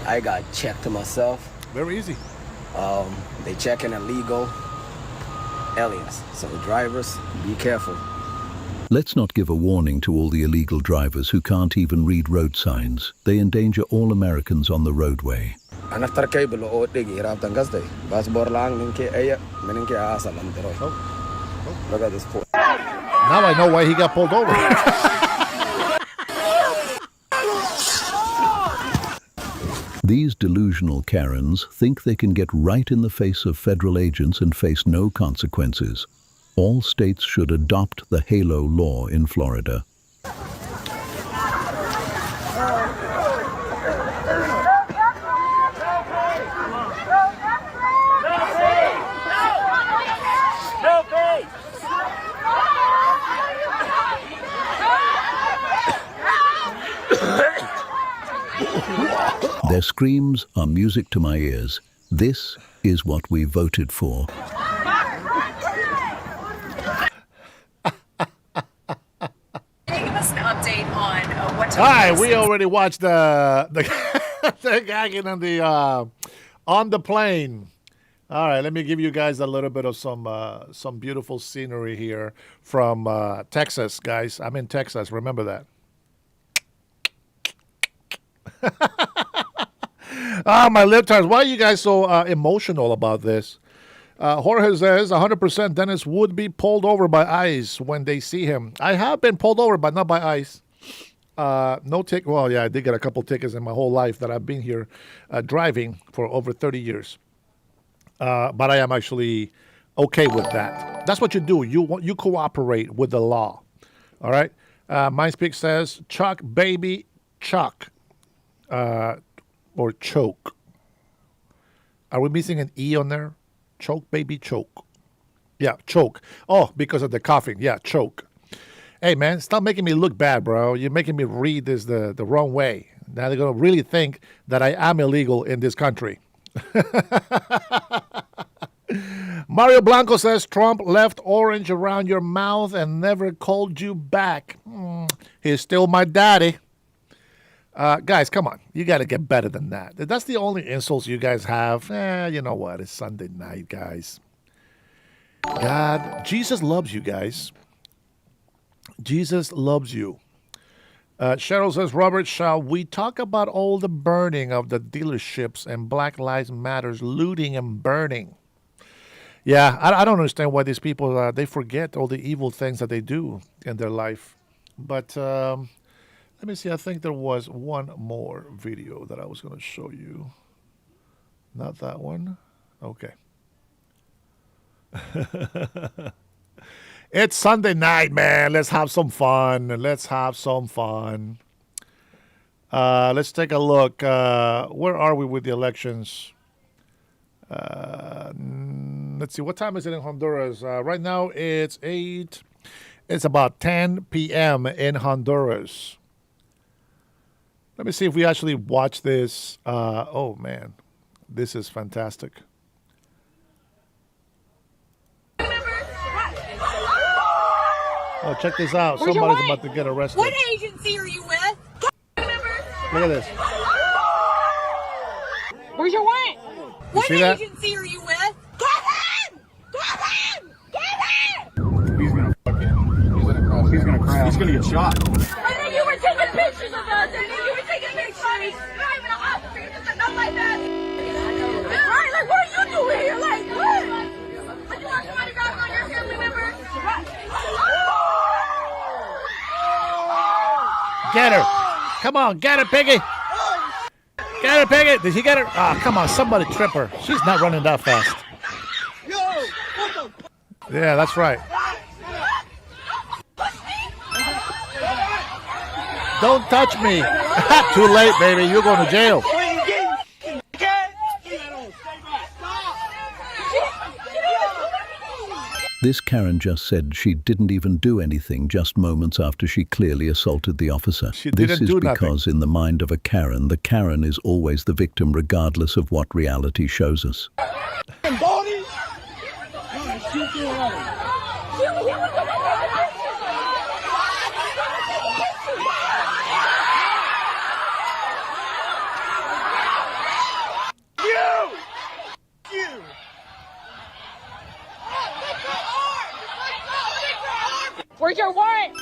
I got checked to myself. Very easy. They checking illegal aliens. So drivers, be careful. Let's not give a warning to all the illegal drivers who can't even read road signs. They endanger all Americans on the roadway. Look at this poor. Now I know why he got pulled over. These delusional Karens think they can get right in the face of federal agents and face no consequences. All states should adopt the HALO law in Florida. Their screams are music to my ears. This is what we voted for. Can you give us an update on what took All right, place? we already watched the gagging on the plane. All right, let me give you guys a little bit of some beautiful scenery here from Texas, guys. I'm in Texas. Remember that. My lip times. Why are you guys so emotional about this? Jorge says 100% Dennis would be pulled over by ICE when they see him. I have been pulled over, but not by ICE. No ticket. Well, yeah, I did get a couple tickets in my whole life that I've been here driving for over 30 years. But I am actually okay with that. That's what you do. You cooperate with the law. All right. MindSpeak says Chuck baby Chuck. Or choke. Are we missing an E on there? Choke, baby, choke. Yeah, choke. Oh, because of the coughing. Yeah, choke. Hey, man, stop making me look bad, bro. You're making me read this the wrong way. Now they're going to really think that I am illegal in this country. Mario Blanco says Trump left orange around your mouth and never called you back. He's still my daddy. Guys, come on. You got to get better than that. If that's the only insults you guys have, you know what? It's Sunday night, guys. God, Jesus loves you, guys. Jesus loves you. Cheryl says, Robert, shall we talk about all the burning of the dealerships and Black Lives Matters looting and burning? Yeah, I don't understand why these people, they forget all the evil things that they do in their life. But let me see. I think there was one more video that I was going to show you. Not that one. Okay. It's Sunday night, man. Let's have some fun. Let's have some fun. Let's take a look. Where are we with the elections? Let's see. What time is it in Honduras? Right now it's 8. It's about 10 p.m. in Honduras. Let me see if we actually watch this. Oh, man. This is fantastic. Oh, check this out. Where's your Somebody's wife? about to get arrested. What agency are you with? Look at this. Where's your wife? What see that? agency are you with? Get him! Get him! Get him! He's gonna crash. He's gonna get shot. And then you were taking pictures of us, and then you were taking pictures of me driving a hospital and stuff like that. Right? Like, what are you doing here? Like, what? Like, you want somebody driving on your family member? Right. Get her. Come on, get her, Piggy. Get her, Piggy. Did he get her? Ah, come on, somebody trip her. She's not running that fast. Yeah, that's right. Don't touch me. Too late, baby. You're going to jail. This Karen just said she didn't even do anything just moments after she clearly assaulted the officer. She This didn't is do nothing. because in the mind of a Karen, the Karen is always the victim regardless of what reality shows us. Where's your warrant?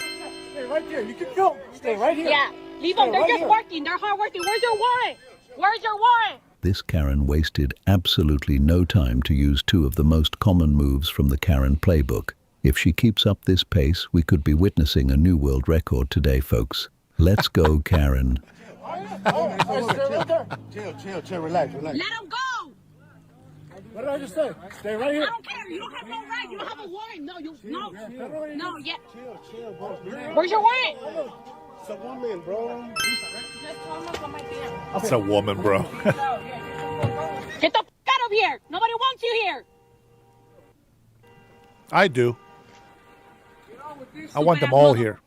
Stay right there. You can go. Stay right here. Yeah. Leave them. Stay They're right just here. working. They're hard working. Where's your warrant? Where's your warrant? This Karen wasted absolutely no time to use two of the most common moves from the Karen playbook. If she keeps up this pace, we could be witnessing a new world record today, folks. Let's go, Karen. Chill, relax. Let them go. What did I just say? Stay right here. I don't care. You don't have no right. You don't have a warrant. No, yeah. Chill, bro. Where's your warrant? It's a woman, bro. That's a woman, bro. Get the f out of here. Nobody wants you here. I do. I want them all here.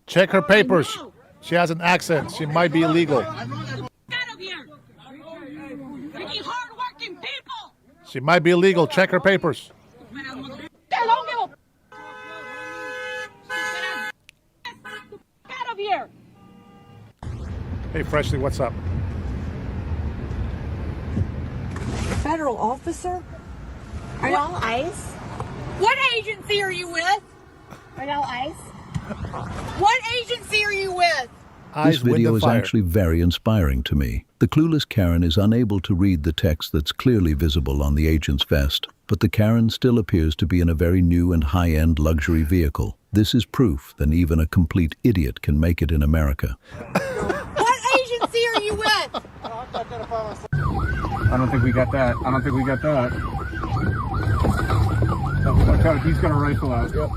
Check her papers. She has an accent. She might be illegal. Out of here. Making hard-working people. She might be illegal. Check her papers. Don't give a out of here. Hey, Freshly, what's up? Federal officer? Are y'all ICE? What agency are you with? Are y'all ICE? What agency are you with? This video is actually very inspiring to me. The clueless Karen is unable to read the text that's clearly visible on the agent's vest, but the Karen still appears to be in a very new and high-end luxury vehicle. This is proof that even a complete idiot can make it in America. What agency are you with? I don't think we got that. Okay, he's got a rifle out. Yep.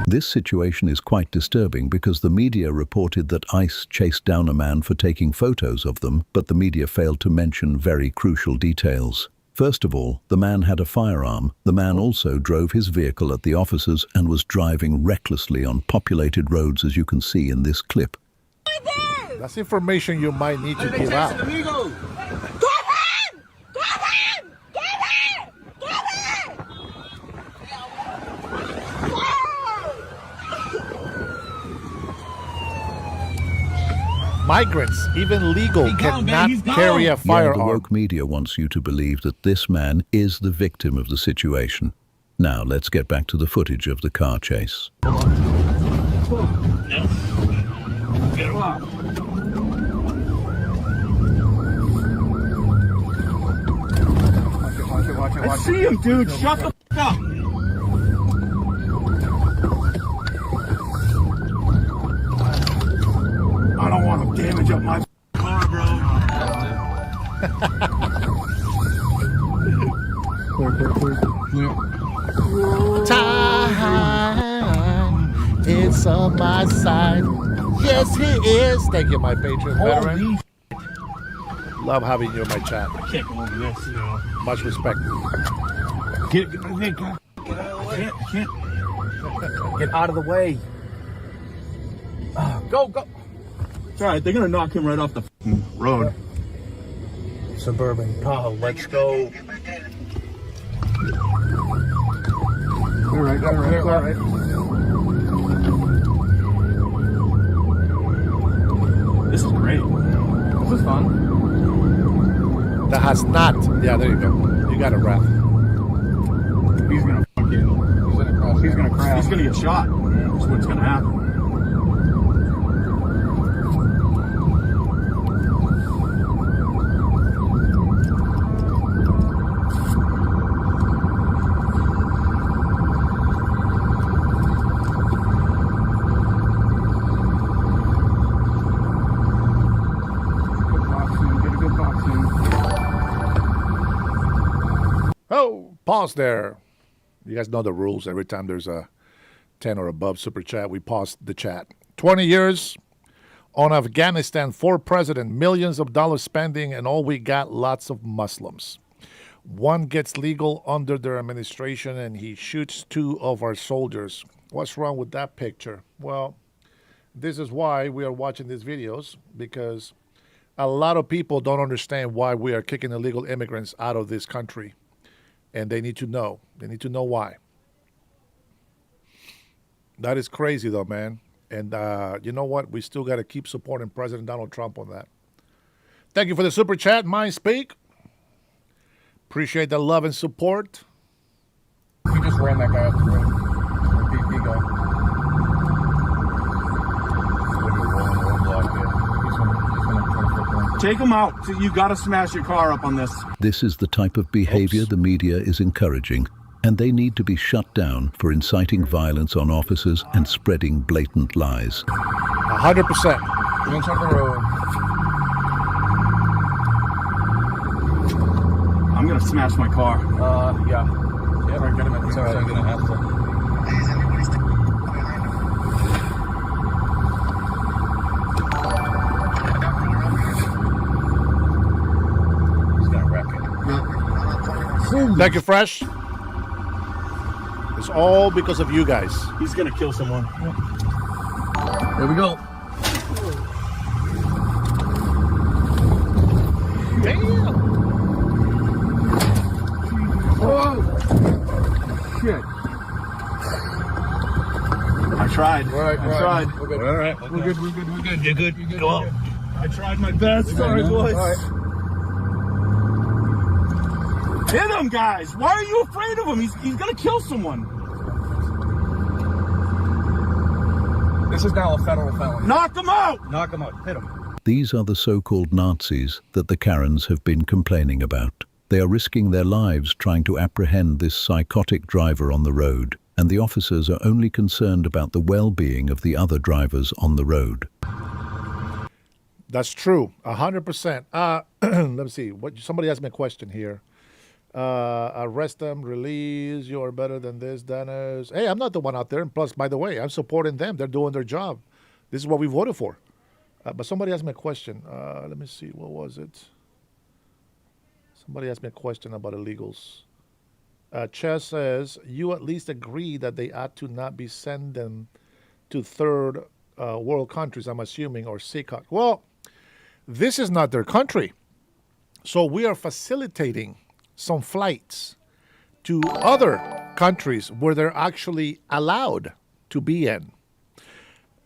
This situation is quite disturbing because the media reported that ICE chased down a man for taking photos of them, but the media failed to mention very crucial details. First of all, the man had a firearm. The man also drove his vehicle at the officers and was driving recklessly on populated roads, as you can see in this clip. That's information you might need to give out. Migrants, even legal, cannot carry a Yeah, the firearm. woke media wants you to believe that this man is the victim of the situation. Now, let's get back to the footage of the car chase. I see him, dude. Shut the f up. I don't want to damage up my car, bro. Time, it's on my side. Yes, he is. Thank you, my patron veteran. Love having you in my chat. Can't go over this, you know. Much respect. Get out of the way. Go. It's all right. They're gonna knock him right off the road. Suburban Tahoe, let's go. All right. This is great. This is fun. That has not. Yeah, there you go. You got it, Ralph. He's gonna fucking. He's gonna crash. He's gonna get shot. That's what's gonna happen. Oh, pause there. You guys know the rules. Every time there's a 10 or above super chat, we pause the chat. 20 years on Afghanistan, 4 president, millions of dollars spending, and all we got, lots of Muslims. One gets legal under their administration, and he shoots 2 of our soldiers. What's wrong with that picture? Well, this is why we are watching these videos, because a lot of people don't understand why we are kicking illegal immigrants out of this country. And they need to know. They need to know why. That is crazy, though, man. And you know what? We still got to keep supporting President Donald Trump on that. Thank you for the super chat, Mind Speak. Appreciate the love and support. We just ran that guy off the road. He got. Take him out. You got to smash your car up on this. This is the type of behavior the media is encouraging, and they need to be shut down for inciting violence on officers and spreading blatant lies. 100%. We're on the road. I'm gonna smash my car. Yeah. Yeah, right, get him at the same time. Gonna have to. Thank you, Fresh. It's all because of you guys. He's gonna kill someone. There we go. Damn. Oh shit! I tried. I tried. We're good. All right. We're good. You're good. Go on. I tried my best. Sorry, boys. Hit him, guys! Why are you afraid of him? He's gonna kill someone. This is now a federal felony. Knock him out! Knock him out. Hit him. These are the so-called Nazis that the Karens have been complaining about. They are risking their lives trying to apprehend this psychotic driver on the road, and the officers are only concerned about the well-being of the other drivers on the road. That's true. 100%. Let me see. Somebody asked me a question here. Arrest them, release, you're better than this, Dennis. Hey, I'm not the one out there. And plus, by the way, I'm supporting them. They're doing their job. This is what we voted for. But somebody asked me a question. Let me see. What was it? Somebody asked me a question about illegals. Chess says, you at least agree that they ought to not be sent them to third world countries, I'm assuming, or CICOC. Well, this is not their country. So we are facilitating some flights to other countries where they're actually allowed to be in.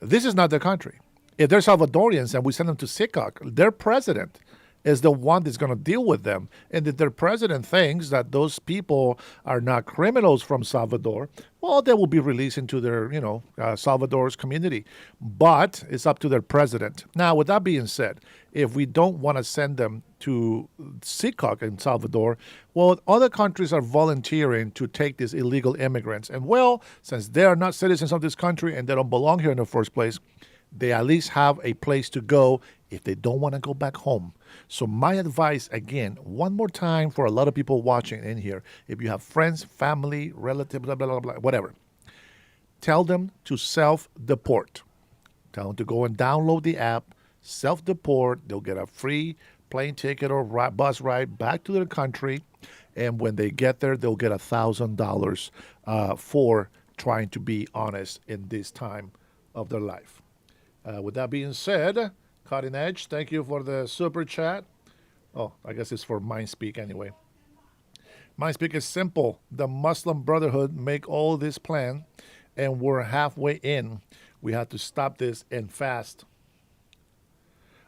This is not their country. If they're Salvadorians and we send them to CICOC, their president is the one that's going to deal with them. And if their president thinks that those people are not criminals from Salvador, well, they will be released into their, Salvador's community. But it's up to their president. Now, with that being said, if we don't want to send them to CICOC in Salvador, well, other countries are volunteering to take these illegal immigrants. And well, since they are not citizens of this country and they don't belong here in the first place, they at least have a place to go if they don't want to go back home. So my advice, again, one more time for a lot of people watching in here, if you have friends, family, relatives, blah, blah, blah, blah, whatever, tell them to self-deport. Tell them to go and download the app, self-deport. They'll get a free plane ticket or bus ride back to their country. And when they get there, they'll get $1,000 for trying to be honest in this time of their life. With that being said, Cutting Edge, thank you for the super chat. Oh, I guess it's for Mind Speak anyway. My speak is simple. The Muslim Brotherhood make all this plan, and we're halfway in. We have to stop this and fast.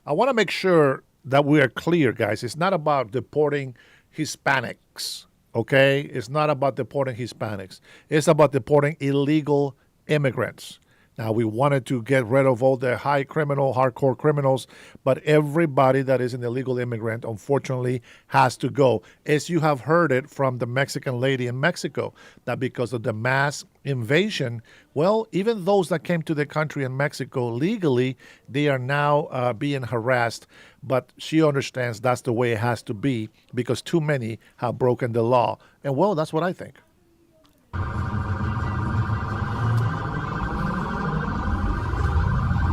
I want to make sure that we are clear, guys. It's not about deporting Hispanics, okay? It's not about deporting Hispanics. It's about deporting illegal immigrants. Now, we wanted to get rid of all the hardcore criminals, but everybody that is an illegal immigrant, unfortunately, has to go. As you have heard it from the Mexican lady in Mexico, that because of the mass invasion, well, even those that came to the country in Mexico legally, they are now being harassed. But she understands that's the way it has to be because too many have broken the law. And, well, that's what I think.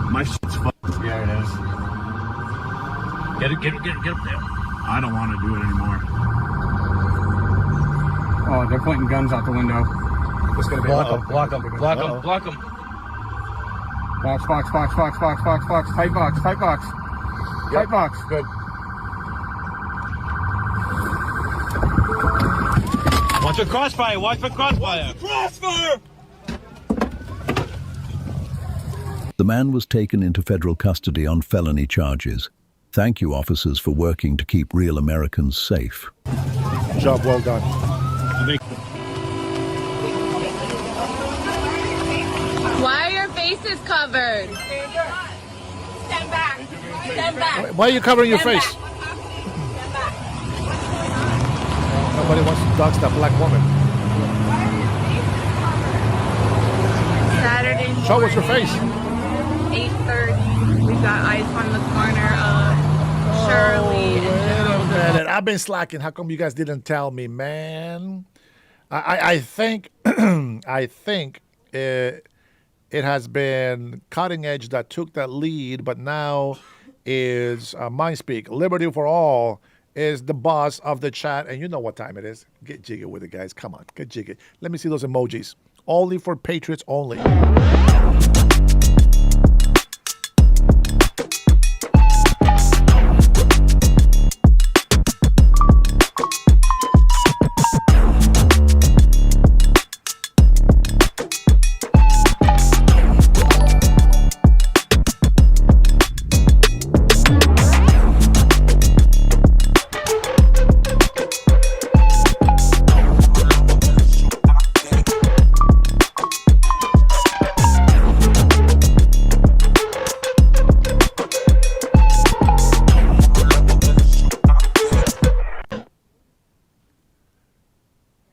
My shit's fucked. Yeah, it is. Get up there. I don't want to do it anymore. Oh, they're pointing guns out the window. It's gonna be block them. Block them. Fox. Fight box. Fight box. Good. Watch for crossfire. Crossfire! The man was taken into federal custody on felony charges. Thank you, officers, for working to keep real Americans safe. Job well done. Why are your faces covered? Stand back. Stand back. Why are you covering your face? Nobody wants to dox that black woman. Saturday morning. Show us your face. 8:30. We've got ice on the corner of Shirley and Gerald. I've been slacking. How come you guys didn't tell me, man? I think it has been Cutting Edge that took that lead, but now is MindSpeak. Liberty for All is the boss of the chat, and you know what time it is. Get jiggy with it, guys. Come on, get jiggy. Let me see those emojis. Only for Patriots only.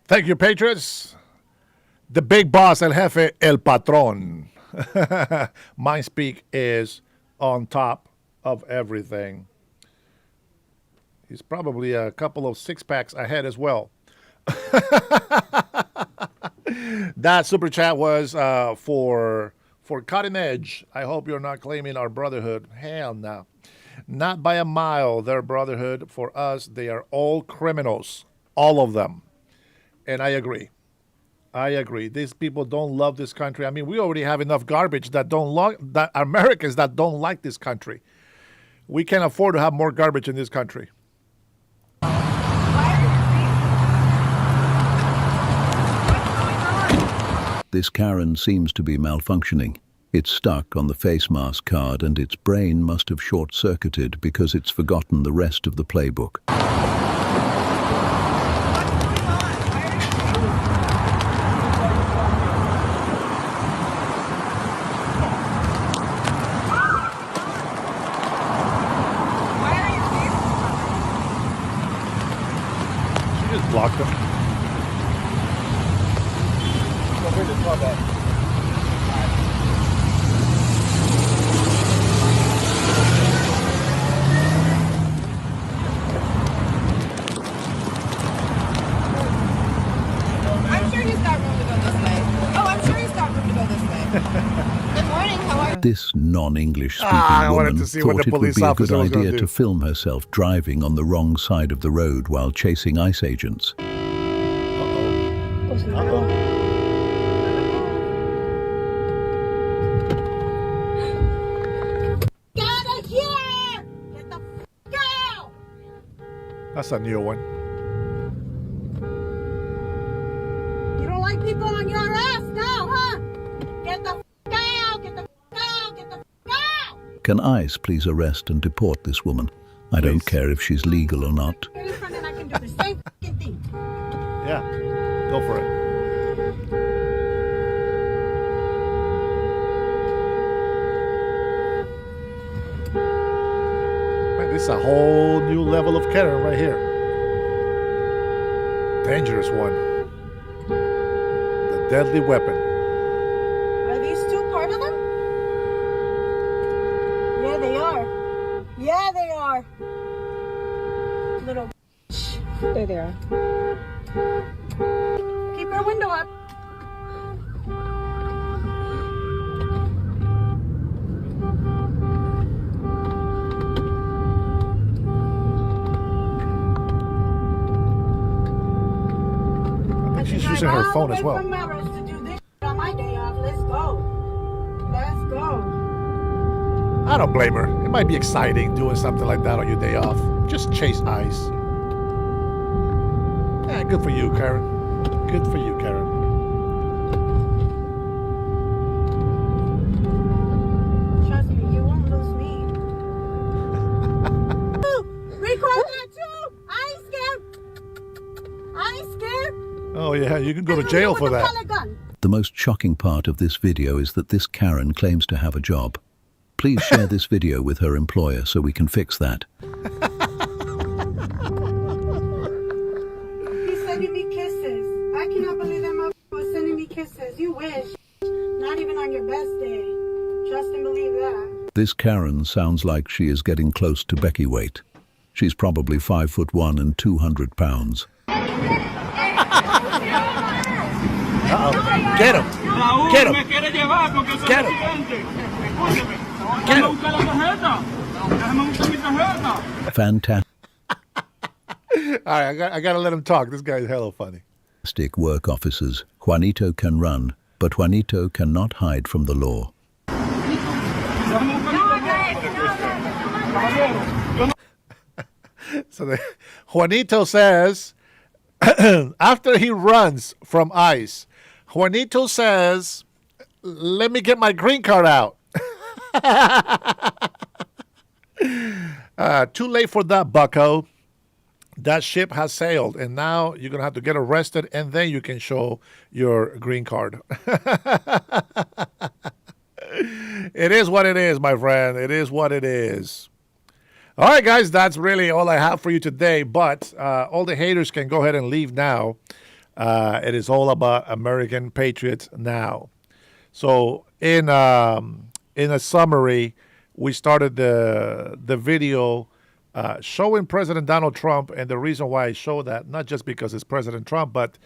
Thank you, Patriots. The big boss, El Jefe, El Patron. MindSpeak is on top of everything. He's probably a couple of six-packs ahead as well. That super chat was for Cutting Edge. I hope you're not claiming our brotherhood. Hell no. Not by a mile, their brotherhood. For us, they are all criminals. All of them. And I agree. These people don't love this country. I mean, we already have enough garbage that Americans that don't like this country. We can't afford to have more garbage in this country. This Karen seems to be malfunctioning. It's stuck on the face mask card and its brain must have short-circuited because it's forgotten the rest of the playbook. Blocked him. I'm sure he's got room to go this way. Oh, I'm sure he's got room to go this way. Good morning, how are you? This non-English speaking wanted woman to see what thought the it would police be a good officer was gonna idea do. to film herself driving on the wrong side of the road while chasing ICE agents. Get out of here! Get the f out! That's a new one. Can ICE please arrest and deport this woman? I don't care if she's legal or not. Get in front and I can do the same fucking thing. Yeah, go for it. Man, this is a whole new level of Karen right here. Dangerous one. The deadly weapon. Are these two part of them? Yeah, they are. Yeah, they are. Little bitch. There they are. Keep your window up. I think she's using her phone as well. To do this on my day off. Let's go. Let's go. I don't blame her. It might be exciting doing something like that on your day off. Just chase ice. Yeah, good for you, Karen. Good for you, Karen. Trust me, you won't lose me. Record that too. I ain't scared. I ain't scared. Oh yeah, you can go to jail for that. The most shocking part of this video is that this Karen claims to have a job. Please share this video with her employer so we can fix that. He's sending me kisses. I cannot believe that motherfucker was sending me kisses. You wish. Not even on your best day. Trust and believe that. This Karen sounds like she is getting close to Becky weight. She's probably 5'1" and 200 pounds. Uh-oh. Get him. Get him. Get him. Get him. Fantastic All right, I got to let him talk. This guy's hella funny. work officers. Juanito can run, but Juanito cannot hide from the law. So Juanito says, after he runs from ICE, Juanito says, let me get my green card out. Too late for that, bucko. That ship has sailed, and now you're going to have to get arrested, and then you can show your green card. It is what it is, my friend. It is what it is. All right, guys, that's really all I have for you today, but all the haters can go ahead and leave now. It is all about American Patriots now. So in a summary, we started the video showing President Donald Trump, and the reason why I show that, not just because it's President Trump, but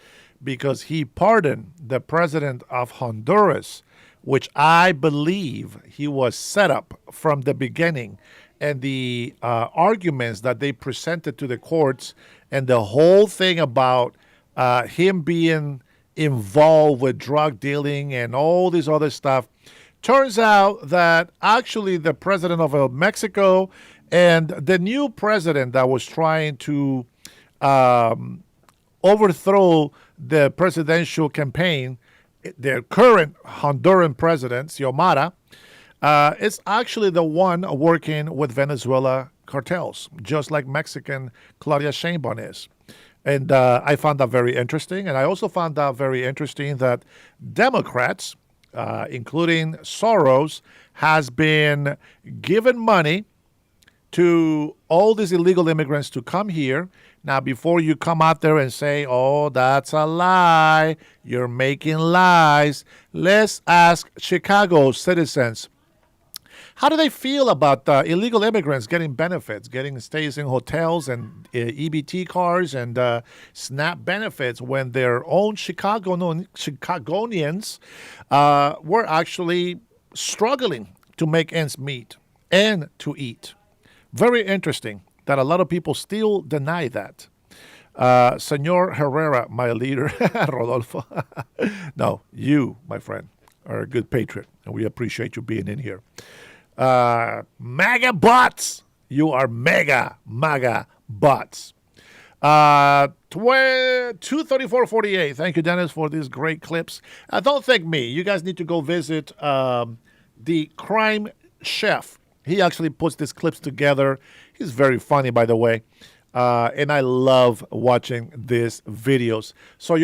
because he pardoned the president of Honduras, which I believe he was set up from the beginning, and the arguments that they presented to the courts, and the whole thing about him being involved with drug dealing and all this other stuff. Turns out that actually the president of Mexico and the new president that was trying to overthrow the presidential campaign, the current Honduran president, Xiomara, is actually the one working with Venezuela cartels, just like Mexican Claudia Sheinbaum is. And I found that very interesting. And I also found out very interesting that Democrats, including Soros, has been given money to all these illegal immigrants to come here. Now, before you come out there and say, oh, that's a lie, you're making lies, let's ask Chicago citizens. How do they feel about illegal immigrants getting benefits, getting stays in hotels and EBT cars and SNAP benefits when their own Chicagoans were actually struggling to make ends meet and to eat? Very interesting that a lot of people still deny that. Senor Herrera, my leader, Rodolfo. No, you, my friend, are a good patriot, and we appreciate you being in here. MAGA bots. You are MAGA bots. 234.48. Thank you, Dennis, for these great clips. Don't thank me. You guys need to go visit the Crime Chef. He actually puts these clips together. He's very funny, by the way. And I love watching these videos. So,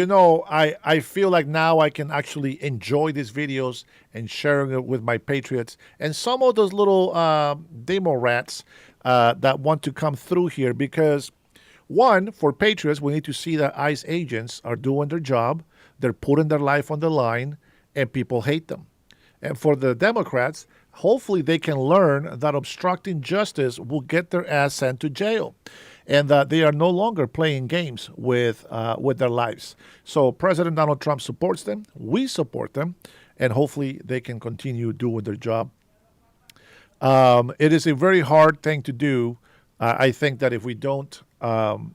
I feel like now I can actually enjoy these videos and sharing it with my patriots. And some of those little demo rats that want to come through here because, one, for patriots, we need to see that ICE agents are doing their job. They're putting their life on the line, and people hate them. And for the Democrats, hopefully they can learn that obstructing justice will get their ass sent to jail, and that they are no longer playing games with their lives. So President Donald Trump supports them. We support them, and hopefully they can continue doing their job. It is a very hard thing to do. I think that if we don't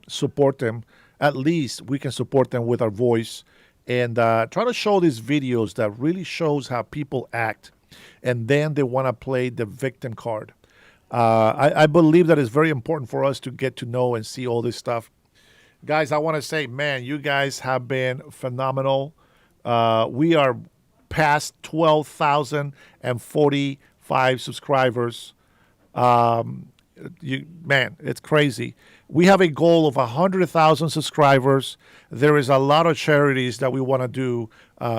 support them, at least we can support them with our voice and try to show these videos that really shows how people act, and then they want to play the victim card. I believe that it's very important for us to get to know and see all this stuff. Guys, I want to say, man, you guys have been phenomenal. We are past 12,045 subscribers. It's crazy. We have a goal of 100,000 subscribers. There is a lot of charities that we want to do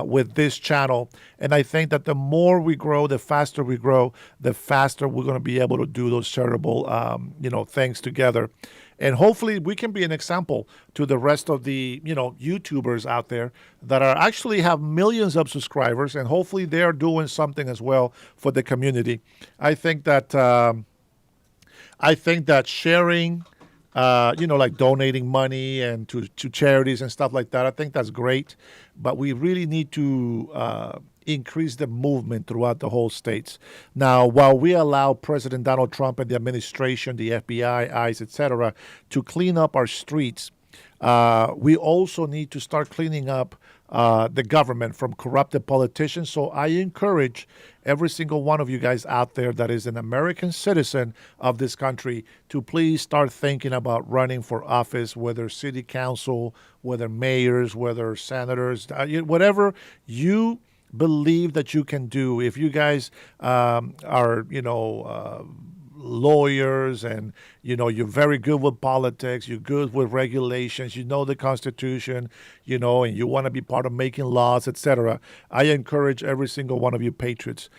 with this channel. And I think that the more we grow, the faster we grow, the faster we're going to be able to do those charitable, things together. And hopefully we can be an example to the rest of the, YouTubers out there that are actually have millions of subscribers. And hopefully they're doing something as well for the community. I think that sharing, like donating money and to charities and stuff like that, I think that's great. But we really need to increase the movement throughout the whole states. Now, while we allow President Donald Trump and the administration, the FBI, ICE, etc., to clean up our streets, we also need to start cleaning up the government from corrupted politicians. So I encourage every single one of you guys out there that is an American citizen of this country to please start thinking about running for office, whether city council, whether mayors, whether senators, whatever you believe that you can do. If you guys are, lawyers and you're very good with politics, you're good with regulations, the Constitution, and you want to be part of making laws, etc., I encourage every single one of you patriots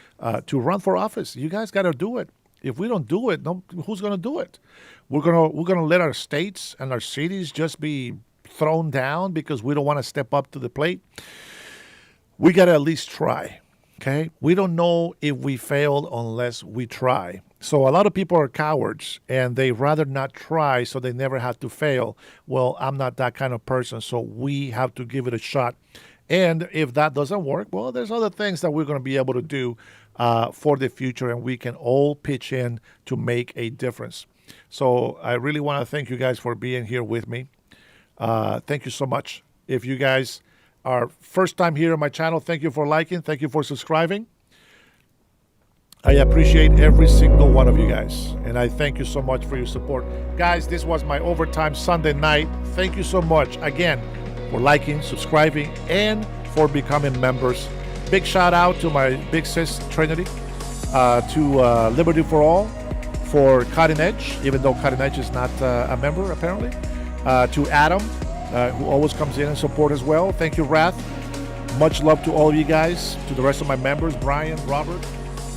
to run for office. You guys got to do it. If we don't do it, who's going to do it? We're gonna let our states and our cities just be thrown down because we don't want to step up to the plate. We got to at least try. Okay, we don't know if we failed unless we try. So a lot of people are cowards and they rather not try so they never have to fail. Well, I'm not that kind of person, so we have to give it a shot. And if that doesn't work, well, there's other things that we're going to be able to do for the future, and we can all pitch in to make a difference. So I really want to thank you guys for being here with me. Thank you so much. If you guys are first time here on my channel, thank you for liking, thank you for subscribing. I appreciate every single one of you guys, and I thank you so much for your support. Guys, this was my Overtime Sunday night. Thank you so much again for liking, subscribing, and for becoming members. Big shout out to my big sis Trinity, to Liberty for All, for Cutting Edge, even though Cutting Edge is not a member apparently, to Adam, who always comes in and support as well. Thank you, Wrath. Much love to all of you guys, to the rest of my members, Brian, Robert,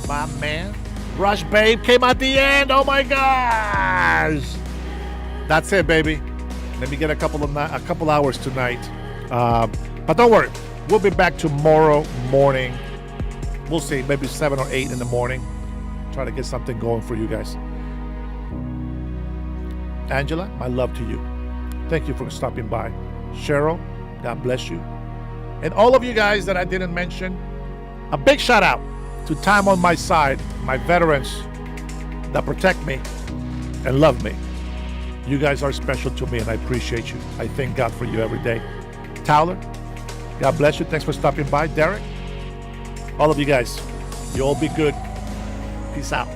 my man. Rush Babe came at the end. Oh my gosh. That's it, baby. Let me get a couple hours tonight. But don't worry. We'll be back tomorrow morning. We'll see, maybe 7 or 8 in the morning. Try to get something going for you guys. Angela, my love to you. Thank you for stopping by. Cheryl, God bless you. And all of you guys that I didn't mention, a big shout out to Time on My Side, my veterans that protect me and love me. You guys are special to me and I appreciate you. I thank God for you every day. Towler, God bless you. Thanks for stopping by. Derek, all of you guys, you all be good. Peace out.